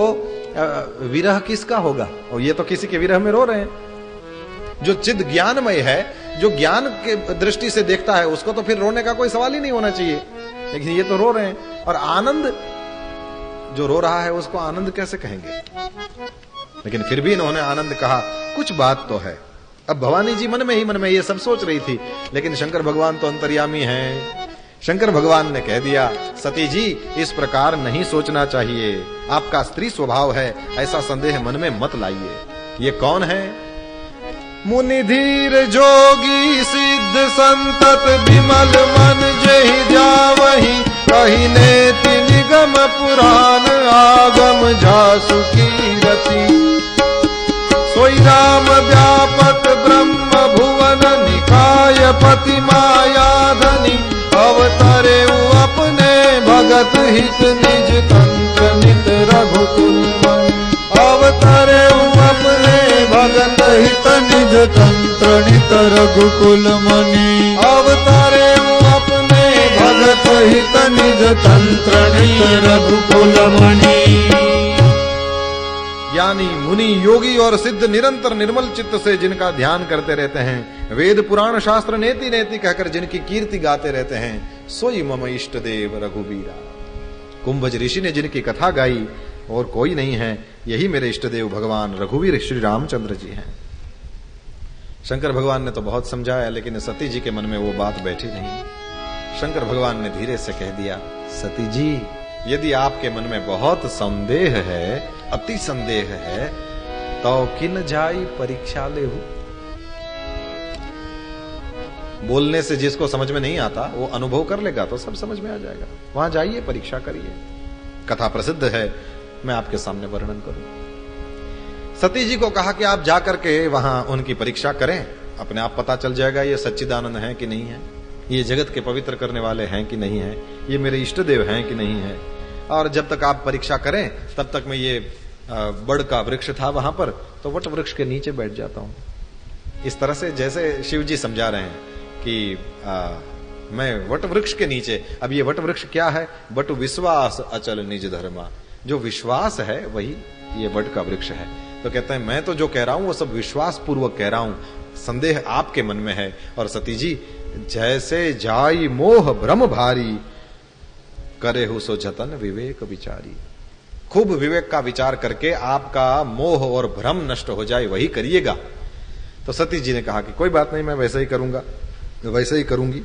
विरह किसका होगा? और ये तो किसी के विरह में रो रहे हैं। जो चिद ज्ञानमय है, जो ज्ञान के दृष्टि से देखता है, उसको तो फिर रोने का कोई सवाल ही नहीं होना चाहिए, लेकिन ये तो रो रहे हैं। और आनंद, जो रो रहा है उसको आनंद कैसे कहेंगे? लेकिन फिर भी इन्होंने आनंद कहा। कुछ बात तो है। अब भवानी जी मन में ही मन में ये सब सोच रही थी, लेकिन शंकर भगवान तो अंतर्यामी हैं। शंकर भगवान ने कह दिया, सती जी इस प्रकार नहीं सोचना चाहिए, आपका स्त्री स्वभाव है, ऐसा संदेह मन में मत लाइए। ये कौन है? मुनि धीर जोगी सिद्ध संतत विमल मन जहि जावहि, कहिने निगम पुराण आगम झासु कीरति। सोई राम व्यापक ब्रह्म भुवन निकाय पति माया धनी, अवतरे अपने भगत हित निज तंत्र नित रघुकुल मणि। अवतरे अपने भगत हित निज तंत्र नित रघुकुल मणि। अवतरे अपने भगत हित निज तंत्र नित रघुकुल मणि। ज्ञानी मुनि योगी और सिद्ध निरंतर निर्मल चित्त से जिनका ध्यान करते रहते हैं, वेद पुराण शास्त्र नेति नेति कहकर जिनकी कीर्ति गाते रहते हैं, सोई मम इष्ट देव रघुबीरा। कुंभज ऋषि ने जिनकी कथा गाई और कोई नहीं है, यही मेरे इष्ट देव भगवान रघुवीर श्री रामचंद्र जी हैं। शंकर भगवान ने तो बहुत समझाया, लेकिन सती जी के मन में वो बात बैठी नहीं। शंकर भगवान ने धीरे से कह दिया, सती जी, यदि आपके मन में बहुत संदेह है, अति संदेह है, तो किन जाई परीक्षा लेहु। बोलने से जिसको समझ में नहीं आता वो अनुभव कर लेगा तो सब समझ में आ जाएगा। वहां जाइए, परीक्षा करिए। कथा प्रसिद्ध है, मैं आपके सामने वर्णन करूं। सती जी को कहा कि आप जाकर के वहां उनकी परीक्षा करें, अपने आप पता चल जाएगा ये सच्चिदानंद है कि नहीं है, ये जगत के पवित्र करने वाले हैं कि नहीं है, ये मेरे इष्ट देव हैं कि नहीं है। और जब तक आप परीक्षा करें तब तक मैं ये बड़ का वृक्ष था वहां पर, तो वट वृक्ष के नीचे बैठ जाता हूं। इस तरह से जैसे शिव जी समझा रहे हैं कि मैं वट वृक्ष के नीचे। अब ये वट वृक्ष क्या है? वट विश्वास अचल निज धर्मा। जो विश्वास है वही ये वट का वृक्ष है। तो कहते हैं मैं तो जो कह रहा हूं वो सब विश्वास पूर्वक कह रहा हूं, संदेह आपके मन में है। और सती जी, जैसे जाई मोह भ्रम भारी, करे हो सो जतन विवेक विचारी। खूब विवेक का विचार करके आपका मोह और भ्रम नष्ट हो जाए, वही करिएगा। तो सती जी ने कहा कि कोई बात नहीं, मैं वैसे ही करूंगा, वैसे ही करूंगी।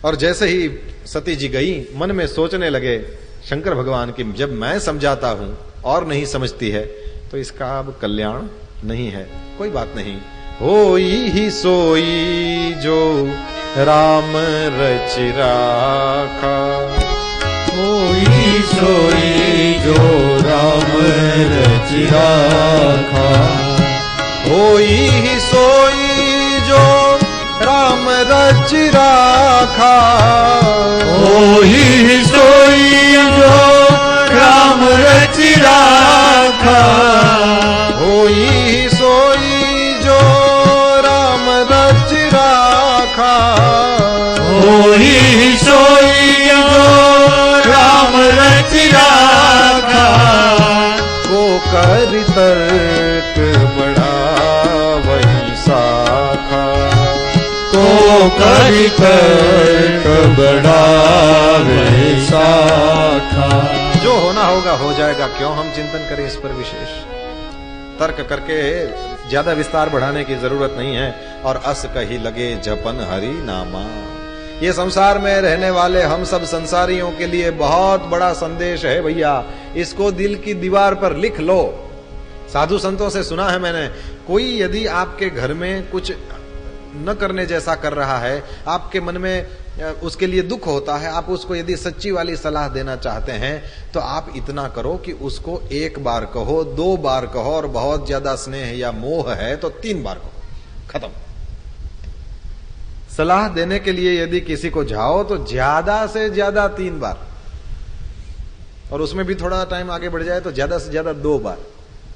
और जैसे ही सती जी गई, मन में सोचने लगे शंकर भगवान की, जब मैं समझाता हूं और नहीं समझती है तो इसका अब कल्याण नहीं है। कोई बात नहीं, होई ही सोई जो राम रचि राखा। होई सोई जो राम रचि राखा। होई ही सोई जो राम रचि राखा। होई सोई जो राम रचि राखा। होई सोई जो राम रचि राखा। होई सोई जो राम रचि राखा। को कर तर्क बड़ा वही साखा। को कर तर्क बड़ा वही साखा। जो होना होगा हो जाएगा, क्यों हम चिंतन करें इस पर विशेष। तर्क करके ज्यादा विस्तार बढ़ाने की जरूरत नहीं है। और अस कही लगे जपन हरि नामा। ये संसार में रहने वाले हम सब संसारियों के लिए बहुत बड़ा संदेश है भैया। इसको दिल की दीवार पर लिख लो। साधु संतों से सुना है मैंने, कोई यदि आपके घर में कुछ न करने जैसा कर रहा है, आपके मन में उसके लिए दुख होता है, आप उसको यदि सच्ची वाली सलाह देना चाहते हैं तो आप इतना करो कि उसको 1 बार कहो, 2 बार कहो, और बहुत ज्यादा स्नेह या मोह है तो 3 बार कहो, खत्म। सलाह देने के लिए यदि किसी को जाओ तो ज्यादा से ज्यादा 3 बार, और उसमें भी थोड़ा टाइम आगे बढ़ जाए तो ज्यादा से ज्यादा 2 बार,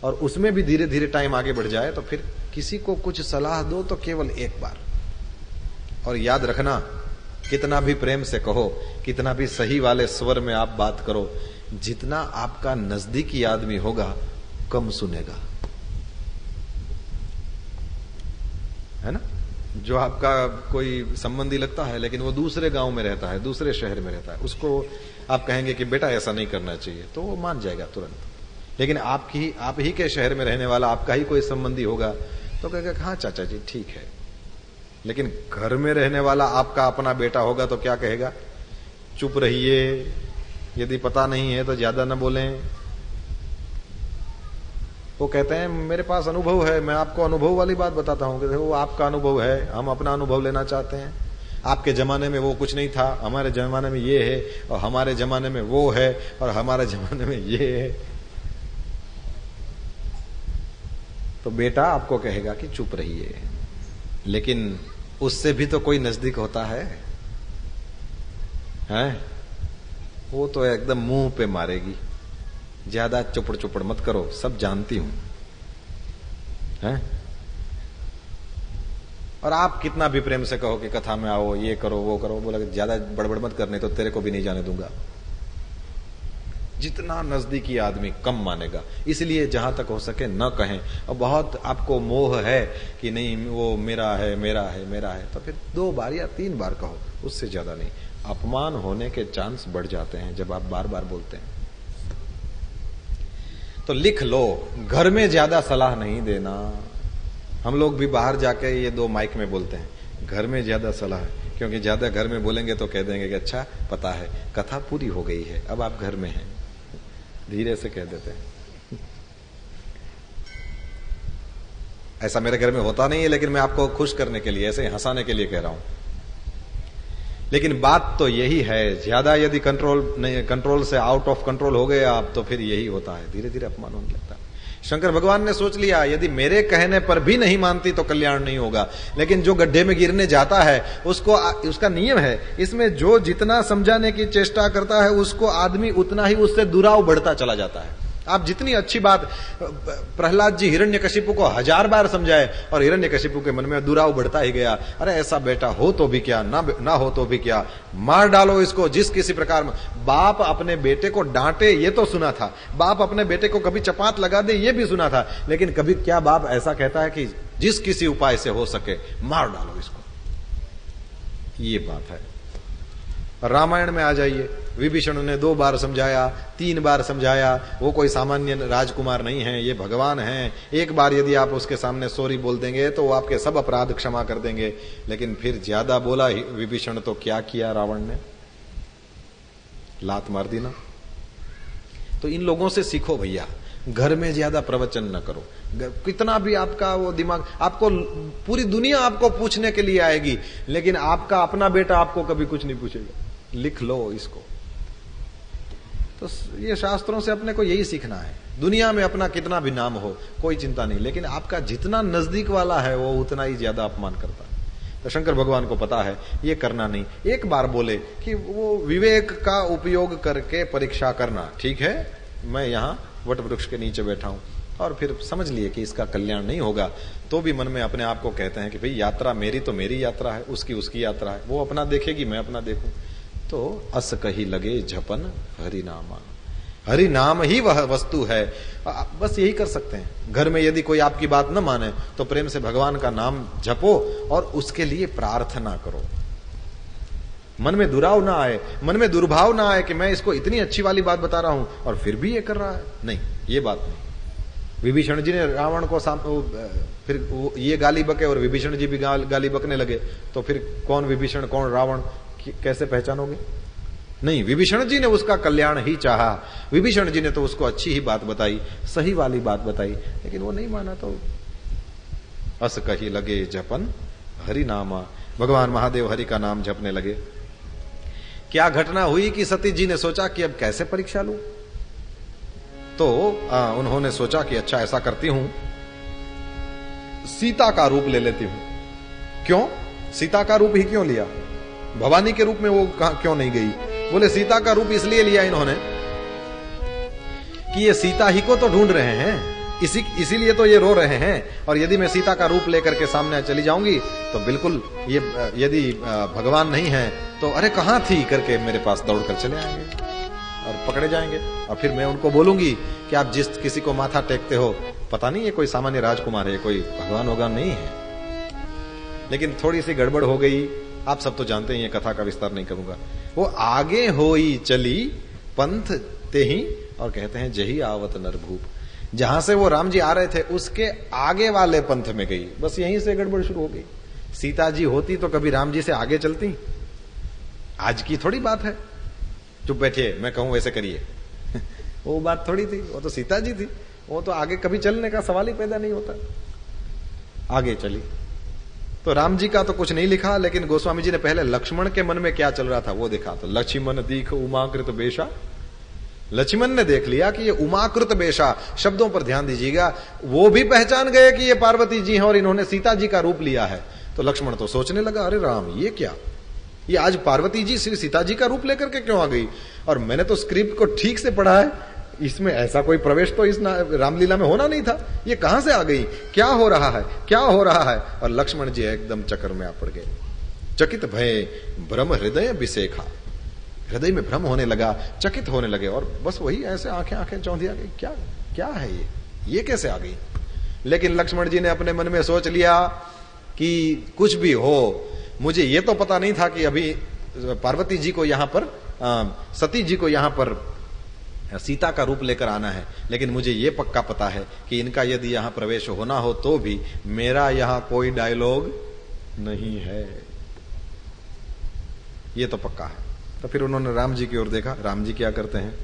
और उसमें भी धीरे धीरे टाइम आगे बढ़ जाए तो फिर किसी को कुछ सलाह दो तो केवल 1 बार। और याद रखना, कितना भी प्रेम से कहो, कितना भी सही वाले स्वर में आप बात करो, जितना आपका नजदीकी आदमी होगा कम सुनेगा, है ना। जो आपका कोई संबंधी लगता है लेकिन वो दूसरे गांव में रहता है, दूसरे शहर में रहता है, उसको आप कहेंगे कि बेटा ऐसा नहीं करना चाहिए तो वो मान जाएगा तुरंत। लेकिन आप ही के शहर में रहने वाला आपका ही कोई संबंधी होगा तो कहेगा हाँ चाचा जी ठीक है। लेकिन घर में रहने वाला आपका अपना बेटा होगा तो क्या कहेगा? चुप रहिए, यदि पता नहीं है तो ज्यादा न बोलें। वो कहते हैं मेरे पास अनुभव है, मैं आपको अनुभव वाली बात बताता हूं कि वो आपका अनुभव है, हम अपना अनुभव लेना चाहते हैं। आपके जमाने में वो कुछ नहीं था, हमारे जमाने में ये है, और हमारे जमाने में वो है, और हमारे जमाने में ये है। तो बेटा आपको कहेगा कि चुप रहिए, लेकिन उससे भी तो कोई नजदीक होता है? वो तो एकदम मुंह पे मारेगी, ज्यादा चुपड़ चुपड़ मत करो, सब जानती हूं, हैं? और आप कितना भी प्रेम से कहो कि कथा में आओ, ये करो वो करो, बोला ज्यादा बड़बड़ मत करने तो तेरे को भी नहीं जाने दूंगा। जितना नजदीकी आदमी कम मानेगा, इसलिए जहां तक हो सके न कहें। और बहुत आपको मोह है कि नहीं वो मेरा है मेरा है मेरा है, तो फिर 2 बार या 3 बार कहो, उससे ज्यादा नहीं। अपमान होने के चांस बढ़ जाते हैं जब आप बार बार बोलते हैं। तो लिख लो, घर में ज्यादा सलाह नहीं देना, हम लोग भी बाहर जाके ये 2 माइक में बोलते हैं, घर में ज्यादा सलाह है, क्योंकि ज्यादा घर में बोलेंगे तो कह देंगे कि अच्छा पता है कथा पूरी हो गई है, अब आप घर में हैं, धीरे से कह देते हैं। ऐसा मेरे घर में होता नहीं है, लेकिन मैं आपको खुश करने के लिए, ऐसे हंसाने के लिए कह रहा हूं। लेकिन बात तो यही है, ज्यादा यदि कंट्रोल से आउट ऑफ कंट्रोल हो गए आप, तो फिर यही होता है, धीरे धीरे अपमान होने लगता है। शंकर भगवान ने सोच लिया यदि मेरे कहने पर भी नहीं मानती तो कल्याण नहीं होगा, लेकिन जो गड्ढे में गिरने जाता है उसका नियम है, इसमें जो जितना समझाने की चेष्टा करता है उसको आदमी उतना ही उससे दुराव बढ़ता चला जाता है। आप जितनी अच्छी बात, प्रहलाद जी हिरण्यकशिपु को 1000 बार समझाए और हिरण्यकशिपु के मन में दुराव बढ़ता ही गया। अरे ऐसा बेटा हो तो भी क्या, ना हो तो भी क्या, मार डालो इसको जिस किसी प्रकार में। बाप अपने बेटे को डांटे ये तो सुना था, बाप अपने बेटे को कभी चपात लगा दे ये भी सुना था, लेकिन कभी क्या बाप ऐसा कहता है कि जिस किसी उपाय से हो सके मार डालो इसको? ये बात है। रामायण में आ जाइए, विभीषण ने 2 बार समझाया, 3 बार समझाया, वो कोई सामान्य राजकुमार नहीं है, ये भगवान है। एक बार यदि आप उसके सामने सॉरी बोल देंगे तो वो आपके सब अपराध क्षमा कर देंगे। लेकिन फिर ज्यादा बोला विभीषण तो क्या किया रावण ने? लात मार दी ना। तो इन लोगों से सीखो भैया, घर में ज्यादा प्रवचन न करो। कितना भी आपका वो दिमाग, आपको पूरी दुनिया आपको पूछने के लिए आएगी, लेकिन आपका अपना बेटा आपको कभी कुछ नहीं पूछेगा। लिख लो इसको। तो ये शास्त्रों से अपने को यही सीखना है। दुनिया में अपना कितना भी नाम हो कोई चिंता नहीं, लेकिन आपका जितना नजदीक वाला है वो उतना ही ज्यादा अपमान करता है। तो शंकर भगवान को पता है ये करना नहीं। एक बार बोले कि वो विवेक का उपयोग करके परीक्षा करना, ठीक है मैं यहां वट वृक्ष के नीचे बैठा हूं, और फिर समझ लिए कि इसका कल्याण नहीं होगा, तो भी मन में अपने आप को कहते हैं कि भाई यात्रा मेरी तो मेरी यात्रा है, उसकी उसकी यात्रा है, वो अपना देखेगी मैं अपना देखूं। तो अस कही लगे झपन हरि नामा, हरि नाम ही वह वस्तु है। बस यही कर सकते हैं। घर में यदि कोई आपकी बात न माने तो प्रेम से भगवान का नाम जपो और उसके लिए प्रार्थना करो। मन में दुराव ना आए, मन में दुर्भाव ना आए कि मैं इसको इतनी अच्छी वाली बात बता रहा हूं और फिर भी ये कर रहा है। नहीं, ये बात नहीं। विभीषण जी ने रावण को फिर ये गाली बके और विभीषण जी भी गाली बकने लगे, तो फिर कौन विभीषण कौन रावण कैसे पहचानोगे? नहीं, विभीषण जी ने उसका कल्याण ही चाहा, विभीषण जी ने तो उसको अच्छी ही बात बताई, सही वाली बात बताई, लेकिन वो नहीं माना। तो अस कही लगे जपन हरि नामा, भगवान महादेव हरि का नाम जपने लगे। क्या घटना हुई कि सती जी ने सोचा कि अब कैसे परीक्षा लूं, तो उन्होंने सोचा कि अच्छा ऐसा करती हूं, सीता का रूप ले लेती हूं। क्यों सीता का रूप ही क्यों लिया? भवानी के रूप में वो क्यों नहीं गई? बोले सीता का रूप इसलिए लिया इन्होंने कि ये सीता ही को तो ढूंढ रहे हैं, इसीलिए तो ये रो रहे हैं। और यदि मैं सीता का रूप लेकर के सामने चली जाऊंगी तो बिल्कुल ये यदि भगवान नहीं है तो अरे कहां थी करके मेरे पास दौड़कर चले आएंगे और पकड़े जाएंगे। और फिर मैं उनको बोलूंगी कि आप जिस किसी को माथा टेकते हो पता नहीं ये कोई सामान्य राजकुमार है, कोई भगवान वगवान नहीं है। लेकिन थोड़ी सी गड़बड़ हो गई, आप सब तो जानते हैं, ये कथा का विस्तार नहीं करूंगा। वो आगे होई चली पंथ ते ही, और कहते हैं जही आवत नरभूप, जहां से वो राम जी आ रहे थे उसके आगे वाले पंथ में गई। बस यहीं से गड़बड़ शुरू हो गई। सीता जी होती तो कभी राम जी से आगे चलती? आज की थोड़ी बात है, चुप बैठिए मैं कहूं वैसे करिए वो बात थोड़ी थी, वो तो सीता जी थी, वो तो आगे कभी चलने का सवाल ही पैदा नहीं होता। आगे चली तो राम जी का तो कुछ नहीं लिखा, लेकिन गोस्वामी जी ने पहले लक्ष्मण के मन में क्या चल रहा था वो देखा। तो लक्ष्मण दीख उमाकृत बेशा, लक्ष्मण ने देख लिया कि ये उमाकृत बेशा, शब्दों पर ध्यान दीजिएगा, वो भी पहचान गए कि ये पार्वती जी हैं और इन्होंने सीता जी का रूप लिया है। तो लक्ष्मण तो सोचने लगा अरे राम ये क्या, ये आज पार्वती जी श्री सीता जी का रूप लेकर के क्यों आ गई? और मैंने तो स्क्रिप्ट को ठीक से पढ़ा है, इसमें ऐसा कोई प्रवेश तो इस रामलीला में होना नहीं था, ये कहां से आ गई, क्या हो रहा है, क्या हो रहा है? और लक्ष्मण जी एकदम चक्कर में आ पड़ गए। चकित भय भ्रम हृदय विसेखा, हृदय में भ्रम होने लगा, चकित होने लगे, और बस वही ऐसे आंखें आंखें चौंधिया गई, क्या क्या है ये कैसे आ गई? लेकिन लक्ष्मण जी ने अपने मन में सोच लिया कि कुछ भी हो, मुझे ये तो पता नहीं था कि अभी पार्वती जी को यहां पर सती जी को यहां पर सीता का रूप लेकर आना है, लेकिन मुझे ये पक्का पता है कि इनका यदि यहां प्रवेश होना हो तो भी मेरा यहां कोई डायलॉग नहीं है, ये तो पक्का है। तो फिर उन्होंने राम जी की ओर देखा, राम जी क्या करते हैं।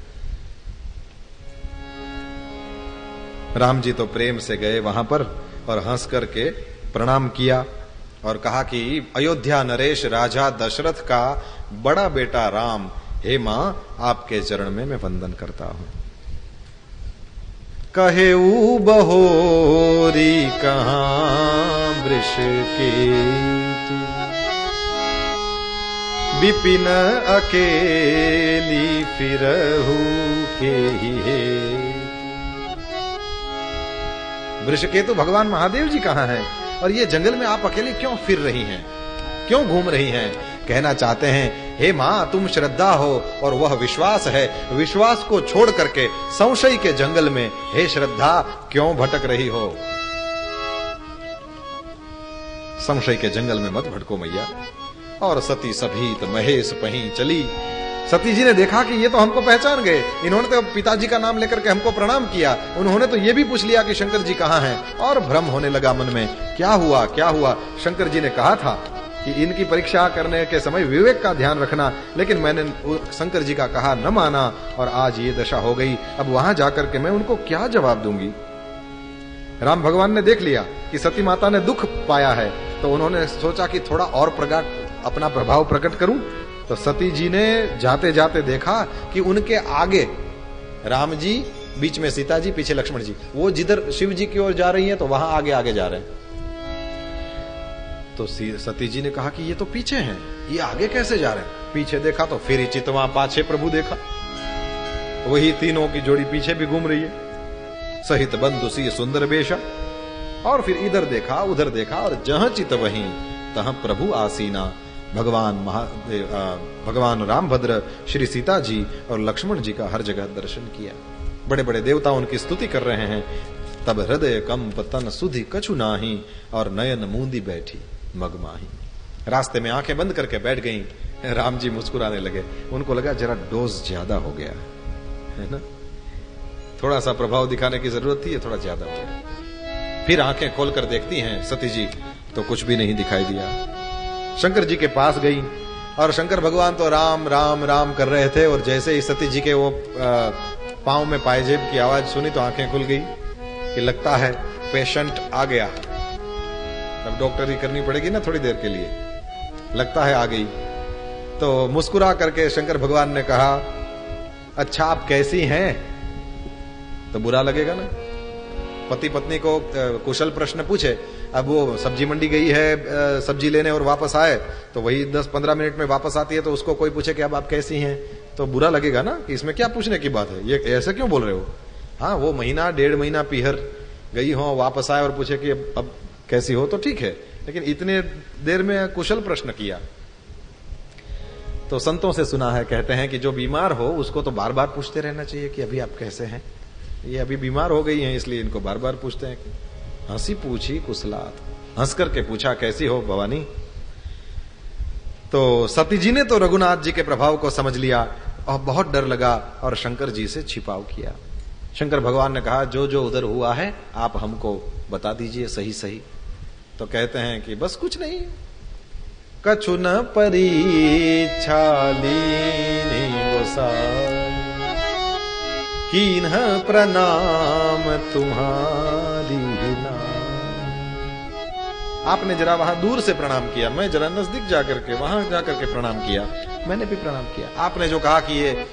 राम जी तो प्रेम से गए वहां पर और हंस करके प्रणाम किया और कहा कि अयोध्या नरेश राजा दशरथ का बड़ा बेटा राम, हे मां आपके चरण में मैं वंदन करता हूं। कहेऊ बहोरी कहां वृष के विपिन अकेली फिरहू के ही हे। वृषकेतु भगवान महादेव जी कहां हैं और ये जंगल में आप अकेले क्यों फिर रही हैं, क्यों घूम रही हैं। कहना चाहते हैं हे मां तुम श्रद्धा हो और वह विश्वास है, विश्वास को छोड़ करके संशय के जंगल में हे श्रद्धा क्यों भटक रही हो। संशय के जंगल में मत भटको मैया। और सती सभीत महेश पहीं चली। सती जी ने देखा कि ये तो हमको पहचान गए, इन्होंने तो पिताजी का नाम लेकर के हमको प्रणाम किया, उन्होंने तो ये भी पूछ लिया कि शंकर जी कहां हैं। और भ्रम होने लगा मन में, क्या हुआ क्या हुआ। शंकर जी ने कहा था कि इनकी परीक्षा करने के समय विवेक का ध्यान रखना, लेकिन मैंने शंकर जी का कहा न माना और आज ये दशा हो गई। अब वहां जाकर के मैं उनको क्या जवाब दूंगी। राम भगवान ने देख लिया कि सती माता ने दुख पाया है, तो उन्होंने सोचा कि थोड़ा और अपना प्रभाव प्रकट करूं। तो सती जी ने जाते जाते देखा कि उनके आगे राम जी, बीच में सीता जी, पीछे लक्ष्मण जी, वो जिधर शिव जी की ओर जा रही हैं तो वहां आगे आगे जा रहे हैं। तो सती जी ने कहा कि ये तो पीछे हैं, ये आगे कैसे जा रहे हैं। पीछे देखा तो फिर चितवा पाछे प्रभु देखा, वही तीनों की जोड़ी पीछे भी घूम रही है, सहित बंधु सी सुंदर बेशा। और फिर इधर देखा उधर देखा और जहां चित वहीं तहां प्रभु आसीना। भगवान रामभद्र, श्री सीता जी और लक्ष्मण जी का हर जगह दर्शन किया। बड़े बड़े देवता उनकी स्तुति कर रहे हैं। तब हृदय कंप तन सुधि कछु नाही और नयन मूंदी बैठी मगमाही। रास्ते में आंखें बंद करके बैठ गईं। राम जी मुस्कुराने लगे, उनको लगा जरा डोज ज्यादा हो गया है ना, थोड़ा सा प्रभाव दिखाने की जरूरत थी, ये थोड़ा ज्यादा हो गया। फिर आंखें खोलकर देखती हैं सती जी तो कुछ भी नहीं दिखाई दिया। शंकर जी के पास गई और शंकर भगवान तो राम राम राम कर रहे थे, और जैसे ही सती जी के वो पांव में पायजेब की आवाज सुनी तो आंखें खुल गई कि लगता है पेशेंट आ गया। अब डॉक्टरी करनी पड़ेगी ना थोड़ी देर के लिए, लगता है आ गई। तो मुस्कुरा करके शंकर भगवान ने कहा, अच्छा आप कैसी हैं। तो बुरा लगेगा ना, पति पत्नी को कुशल प्रश्न पूछे। अब वो सब्जी मंडी गई है सब्जी लेने और वापस आए तो वही 10-15 मिनट में वापस आती है, तो उसको कोई पूछे कि अब आप कैसी हैं, तो बुरा लगेगा ना कि इसमें क्या पूछने की बात है, ये ऐसे क्यों बोल रहे हो। हाँ, वो महीना 1.5 महीना पीहर गई हो, वापस आए और पूछे कि अब कैसी हो तो ठीक है, लेकिन इतने देर में कुशल प्रश्न किया। तो संतों से सुना है, कहते हैं कि जो बीमार हो उसको तो बार बार पूछते रहना चाहिए कि अभी आप कैसे हैं। ये अभी बीमार हो गई हैं इसलिए इनको बार बार पूछते हैं। हंसी पूछी कुशलात, हंस करके पूछा कैसी हो भवानी। तो सती जी ने तो रघुनाथ जी के प्रभाव को समझ लिया और बहुत डर लगा और शंकर जी से छिपाव किया। शंकर भगवान ने कहा जो जो उधर हुआ है आप हमको बता दीजिए सही सही। तो कहते हैं कि बस कुछ नहीं, कछु न परीक्षा लीनी गोसाई, कीन्ह प्रणाम तुम्हारी नाम। आपने जरा वहां दूर से प्रणाम किया, मैं जरा नजदीक जाकर के वहां जाकर के प्रणाम किया, मैंने भी प्रणाम किया। आपने जो कहा कि ये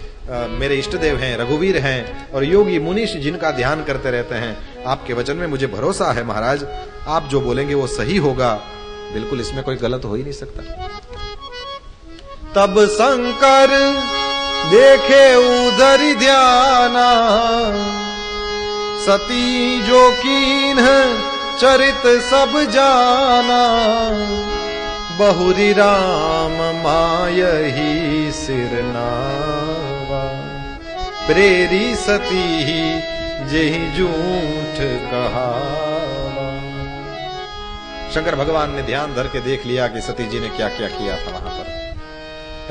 मेरे इष्ट देव हैं, रघुवीर हैं और योगी मुनीष जिनका ध्यान करते रहते हैं, आपके वचन में मुझे भरोसा है महाराज, आप जो बोलेंगे वो सही होगा, बिल्कुल इसमें कोई गलत हो ही नहीं सकता। तब शंकर देखे उधर ध्याना, सती जो कीन्ह चरित सब जाना, बहुरी राम मायही सिरनावा, प्रेरी सती जेहि झूठ कहावा। शंकर भगवान ने ध्यान धर के देख लिया कि सती जी ने क्या क्या किया था वहां पर।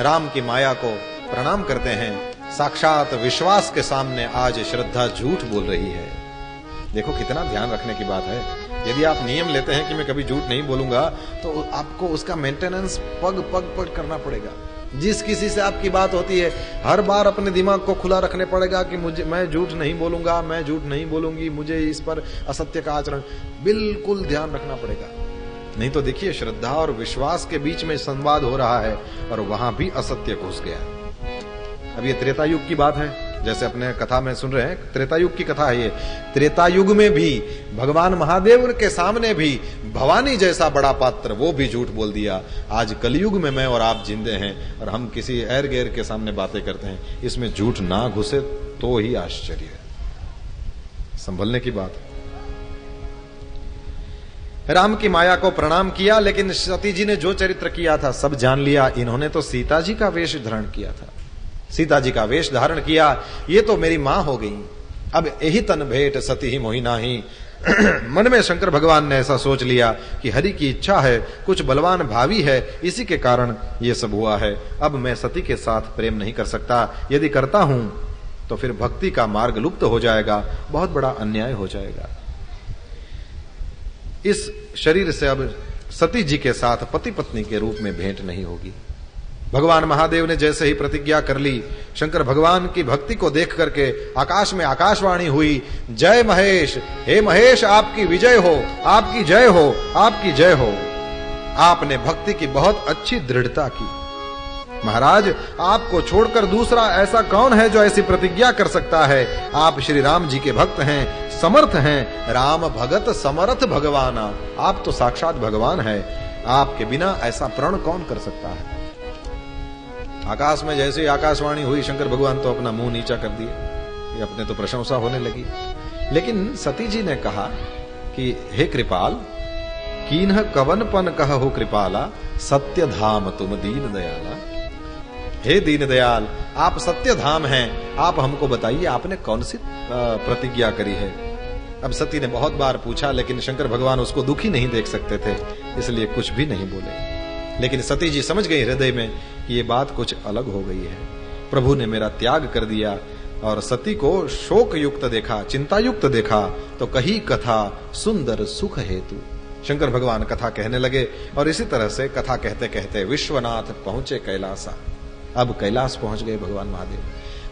राम की माया को प्रणाम करते हैं, साक्षात विश्वास के सामने आज श्रद्धा झूठ बोल रही है। देखो कितना ध्यान रखने की बात है। यदि आप नियम लेते हैं कि मैं कभी झूठ नहीं बोलूंगा, तो आपको उसका मेंटेनेंस पग पग पर करना पड़ेगा। जिस किसी से आपकी बात होती है, हर बार अपने दिमाग को खुला रखने पड़ेगा कि मैं झूठ नहीं बोलूंगा, मैं झूठ नहीं बोलूंगी, मुझे इस पर असत्य का आचरण बिल्कुल ध्यान रखना पड़ेगा। नहीं तो देखिए, श्रद्धा और विश्वास के बीच में संवाद हो रहा है और वहां भी असत्य घुस गया। अब ये त्रेता युग की बात है, जैसे अपने कथा में सुन रहे हैं, त्रेता युग की कथा है ये। त्रेता युग में भी भगवान महादेव के सामने भी भवानी जैसा बड़ा पात्र वो भी झूठ बोल दिया। आज कलयुग में मैं और आप जिंदे हैं और हम किसी एर गैर के सामने बातें करते हैं। इसमें झूठ ना घुसे तो ही आश्चर्य है। संभलने की बात है। राम की माया को प्रणाम किया, लेकिन सती जी ने जो चरित्र किया था सब जान लिया। इन्होंने तो सीता जी का वेश धारण किया था, सीता जी का वेश धारण किया। ये तो मेरी मां हो गई, अब यही तन भेंट सती ही मोहि नाही। मन में शंकर भगवान ने ऐसा सोच लिया कि हरि की इच्छा है, कुछ बलवान भावी है, इसी के कारण ये सब हुआ है। अब मैं सती के साथ प्रेम नहीं कर सकता। यदि करता हूं तो फिर भक्ति का मार्ग लुप्त हो जाएगा, बहुत बड़ा अन्याय हो जाएगा। इस शरीर से अब सती जी के साथ पति पत्नी के रूप में भेंट नहीं होगी। भगवान महादेव ने जैसे ही प्रतिज्ञा कर ली, शंकर भगवान की भक्ति को देख करके आकाश में आकाशवाणी हुई, जय महेश, हे महेश आपकी विजय हो, आपकी जय हो, आपकी जय हो। आपने भक्ति की बहुत अच्छी दृढ़ता की। महाराज, आपको छोड़कर दूसरा ऐसा कौन है जो ऐसी प्रतिज्ञा कर सकता है? आप श्री राम जी के भक्त हैं, समर्थ हैं। राम भगत समर्थ भगवाना, आप तो साक्षात भगवान है। आपके बिना ऐसा प्रण कौन कर सकता है? आकाश में जैसे ही आकाशवाणी हुई, शंकर भगवान तो अपना मुंह नीचा कर दिए, ये अपने तो प्रशंसा होने लगी। लेकिन सती जी ने कहा कि हे कृपाल, कीन्ह कवनपन कहु कृपाला, सत्य धाम तुम दीन दयाला। हे दीन दयाल, आप सत्य धाम हैं, आप हमको बताइए आपने कौन सी प्रतिज्ञा करी है? अब सती ने बहुत बार पूछा, लेकिन शंकर भगवान उसको दुखी नहीं देख सकते थे, इसलिए कुछ भी नहीं बोले। लेकिन सती जी समझ गई हृदय में कि ये बात कुछ अलग हो गई है। प्रभु ने मेरा त्याग कर दिया। और सती को शोक युक्त देखा, चिंता युक्त देखा, तो कही कथा सुंदर सुख हेतु। शंकर भगवान कथा कहने लगे और इसी तरह से कथा कहते कहते विश्वनाथ पहुंचे कैलासा। अब कैलाश पहुंच गए भगवान महादेव।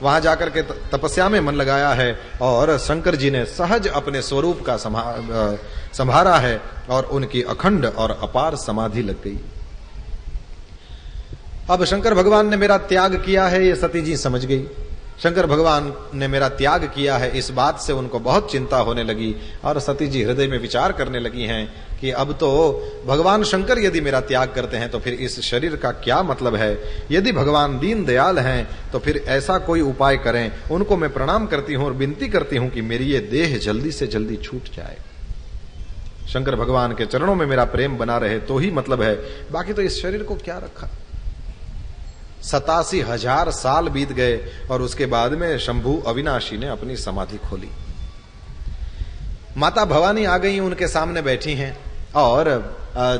वहां जाकर के तपस्या में मन लगाया है और शंकर जी ने सहज अपने स्वरूप का संभारा है और उनकी अखंड और अपार समाधि लग गई। अब शंकर भगवान ने मेरा त्याग किया है, ये सती जी समझ गई। शंकर भगवान ने मेरा त्याग किया है, इस बात से उनको बहुत चिंता होने लगी और सती जी हृदय में विचार करने लगी हैं कि अब तो भगवान शंकर यदि मेरा त्याग करते हैं तो फिर इस शरीर का क्या मतलब है? यदि भगवान दीन दयाल हैं तो फिर ऐसा कोई उपाय करें। उनको मैं प्रणाम करती हूं और विनती करती हूं कि मेरी ये देह जल्दी से जल्दी छूट जाए। शंकर भगवान के चरणों में मेरा प्रेम बना रहे तो ही मतलब है, बाकी तो इस शरीर को क्या रखा। 87,000 साल बीत गए और उसके बाद में शंभु अविनाशी ने अपनी समाधि खोली। माता भवानी आ गई, उनके सामने बैठी हैं और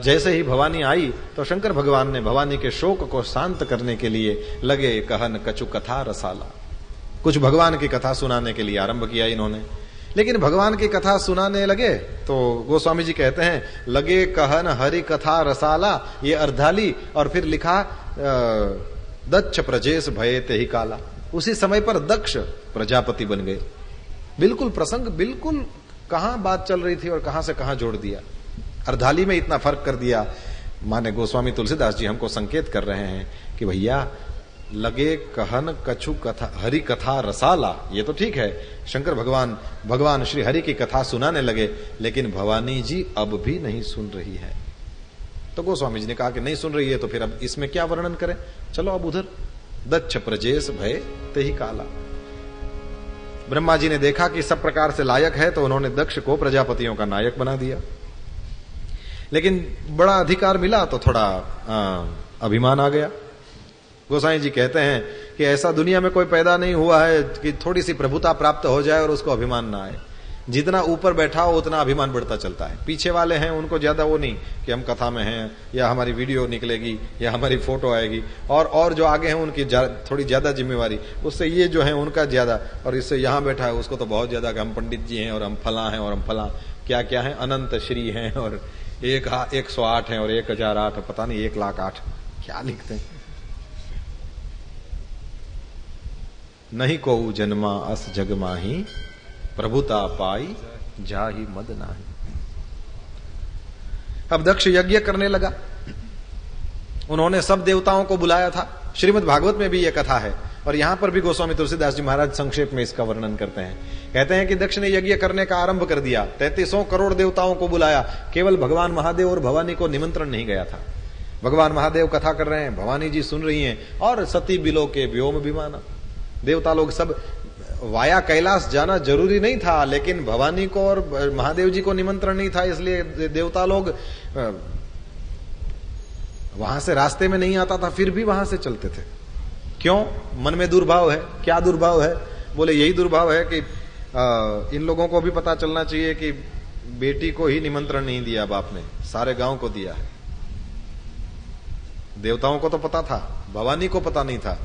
जैसे ही भवानी आई तो शंकर भगवान ने भवानी के शोक को शांत करने के लिए लगे कहन कछु कथा रसाला। कुछ भगवान की कथा सुनाने के लिए आरंभ किया इन्होंने। लेकिन भगवान की कथा सुनाने लगे तो गोस्वामी जी कहते हैं लगे कहन हरि कथा रसाला, ये अर्धाली, और फिर लिखा दक्ष प्रजेश भये ते ही काला। उसी समय पर दक्ष प्रजापति बन गए। बिल्कुल प्रसंग, बिल्कुल कहां बात चल रही थी और कहां से कहां जोड़ दिया। अर्धाली में इतना फर्क कर दिया। माने गोस्वामी तुलसीदास जी हमको संकेत कर रहे हैं कि भैया लगे कहन कछु कथा हरि कथा रसाला, ये तो ठीक है, शंकर भगवान श्री हरि की कथा सुनाने लगे, लेकिन भवानी जी अब भी नहीं सुन रही है। तो गोस्वामी जी ने कहा कि नहीं सुन रही है तो फिर अब इसमें क्या वर्णन करें, चलो अब उधर दक्ष प्रजेश भय ते ही काला। ब्रह्मा जी ने देखा कि सब प्रकार से लायक है तो उन्होंने दक्ष को प्रजापतियों का नायक बना दिया। लेकिन बड़ा अधिकार मिला तो थोड़ा अभिमान आ गया। गोसाई जी कहते हैं कि ऐसा दुनिया में कोई पैदा नहीं हुआ है कि थोड़ी सी प्रभुता प्राप्त हो जाए और उसको अभिमान ना आए। जितना ऊपर बैठा हो उतना अभिमान बढ़ता चलता है। पीछे वाले हैं उनको ज्यादा वो नहीं कि हम कथा में हैं या हमारी वीडियो निकलेगी या हमारी फोटो आएगी, और जो आगे हैं उनकी थोड़ी ज्यादा जिम्मेवारी, उससे ये जो है उनका ज्यादा, और इससे यहाँ बैठा है उसको तो बहुत ज्यादा कि हम पंडित जी हैं और हम फला हैं और हम फला क्या क्या है, अनंत श्री हैं और 108 है और 1008, पता नहीं 1,08,000 क्या लिखते हैं। नहीं को जन्मा अस जग माही, प्रभुता पाई जाहि मद नाही। अब दक्ष यज्ञ करने लगा, उन्होंने सब देवताओं को बुलाया था। श्रीमद् भागवत में भी यह कथा है और यहां पर भी गोस्वामी तुलसीदास जी महाराज संक्षेप में इसका वर्णन करते हैं। कहते हैं कि दक्ष ने यज्ञ करने का आरंभ कर दिया, 3300 करोड़ देवताओं को बुलाया, केवल भगवान महादेव और भवानी को निमंत्रण नहीं गया था। भगवान महादेव कथा कर रहे हैं, भवानी जी सुन रही हैं, और सती बिलो के व्योम विमाना, देवता लोग सब वाया कैलाश जाना जरूरी नहीं था, लेकिन भवानी को और महादेव जी को निमंत्रण नहीं था, इसलिए देवता लोग वहां से रास्ते में नहीं आता था, फिर भी वहां से चलते थे। क्यों? मन में दुर्भाव है। क्या दुर्भाव है? बोले यही दुर्भाव है कि इन लोगों को भी पता चलना चाहिए कि बेटी को ही निमंत्रण नहीं दिया बाप ने, सारे गांव को दिया है। देवताओं को तो पता था, भवानी को पता नहीं था।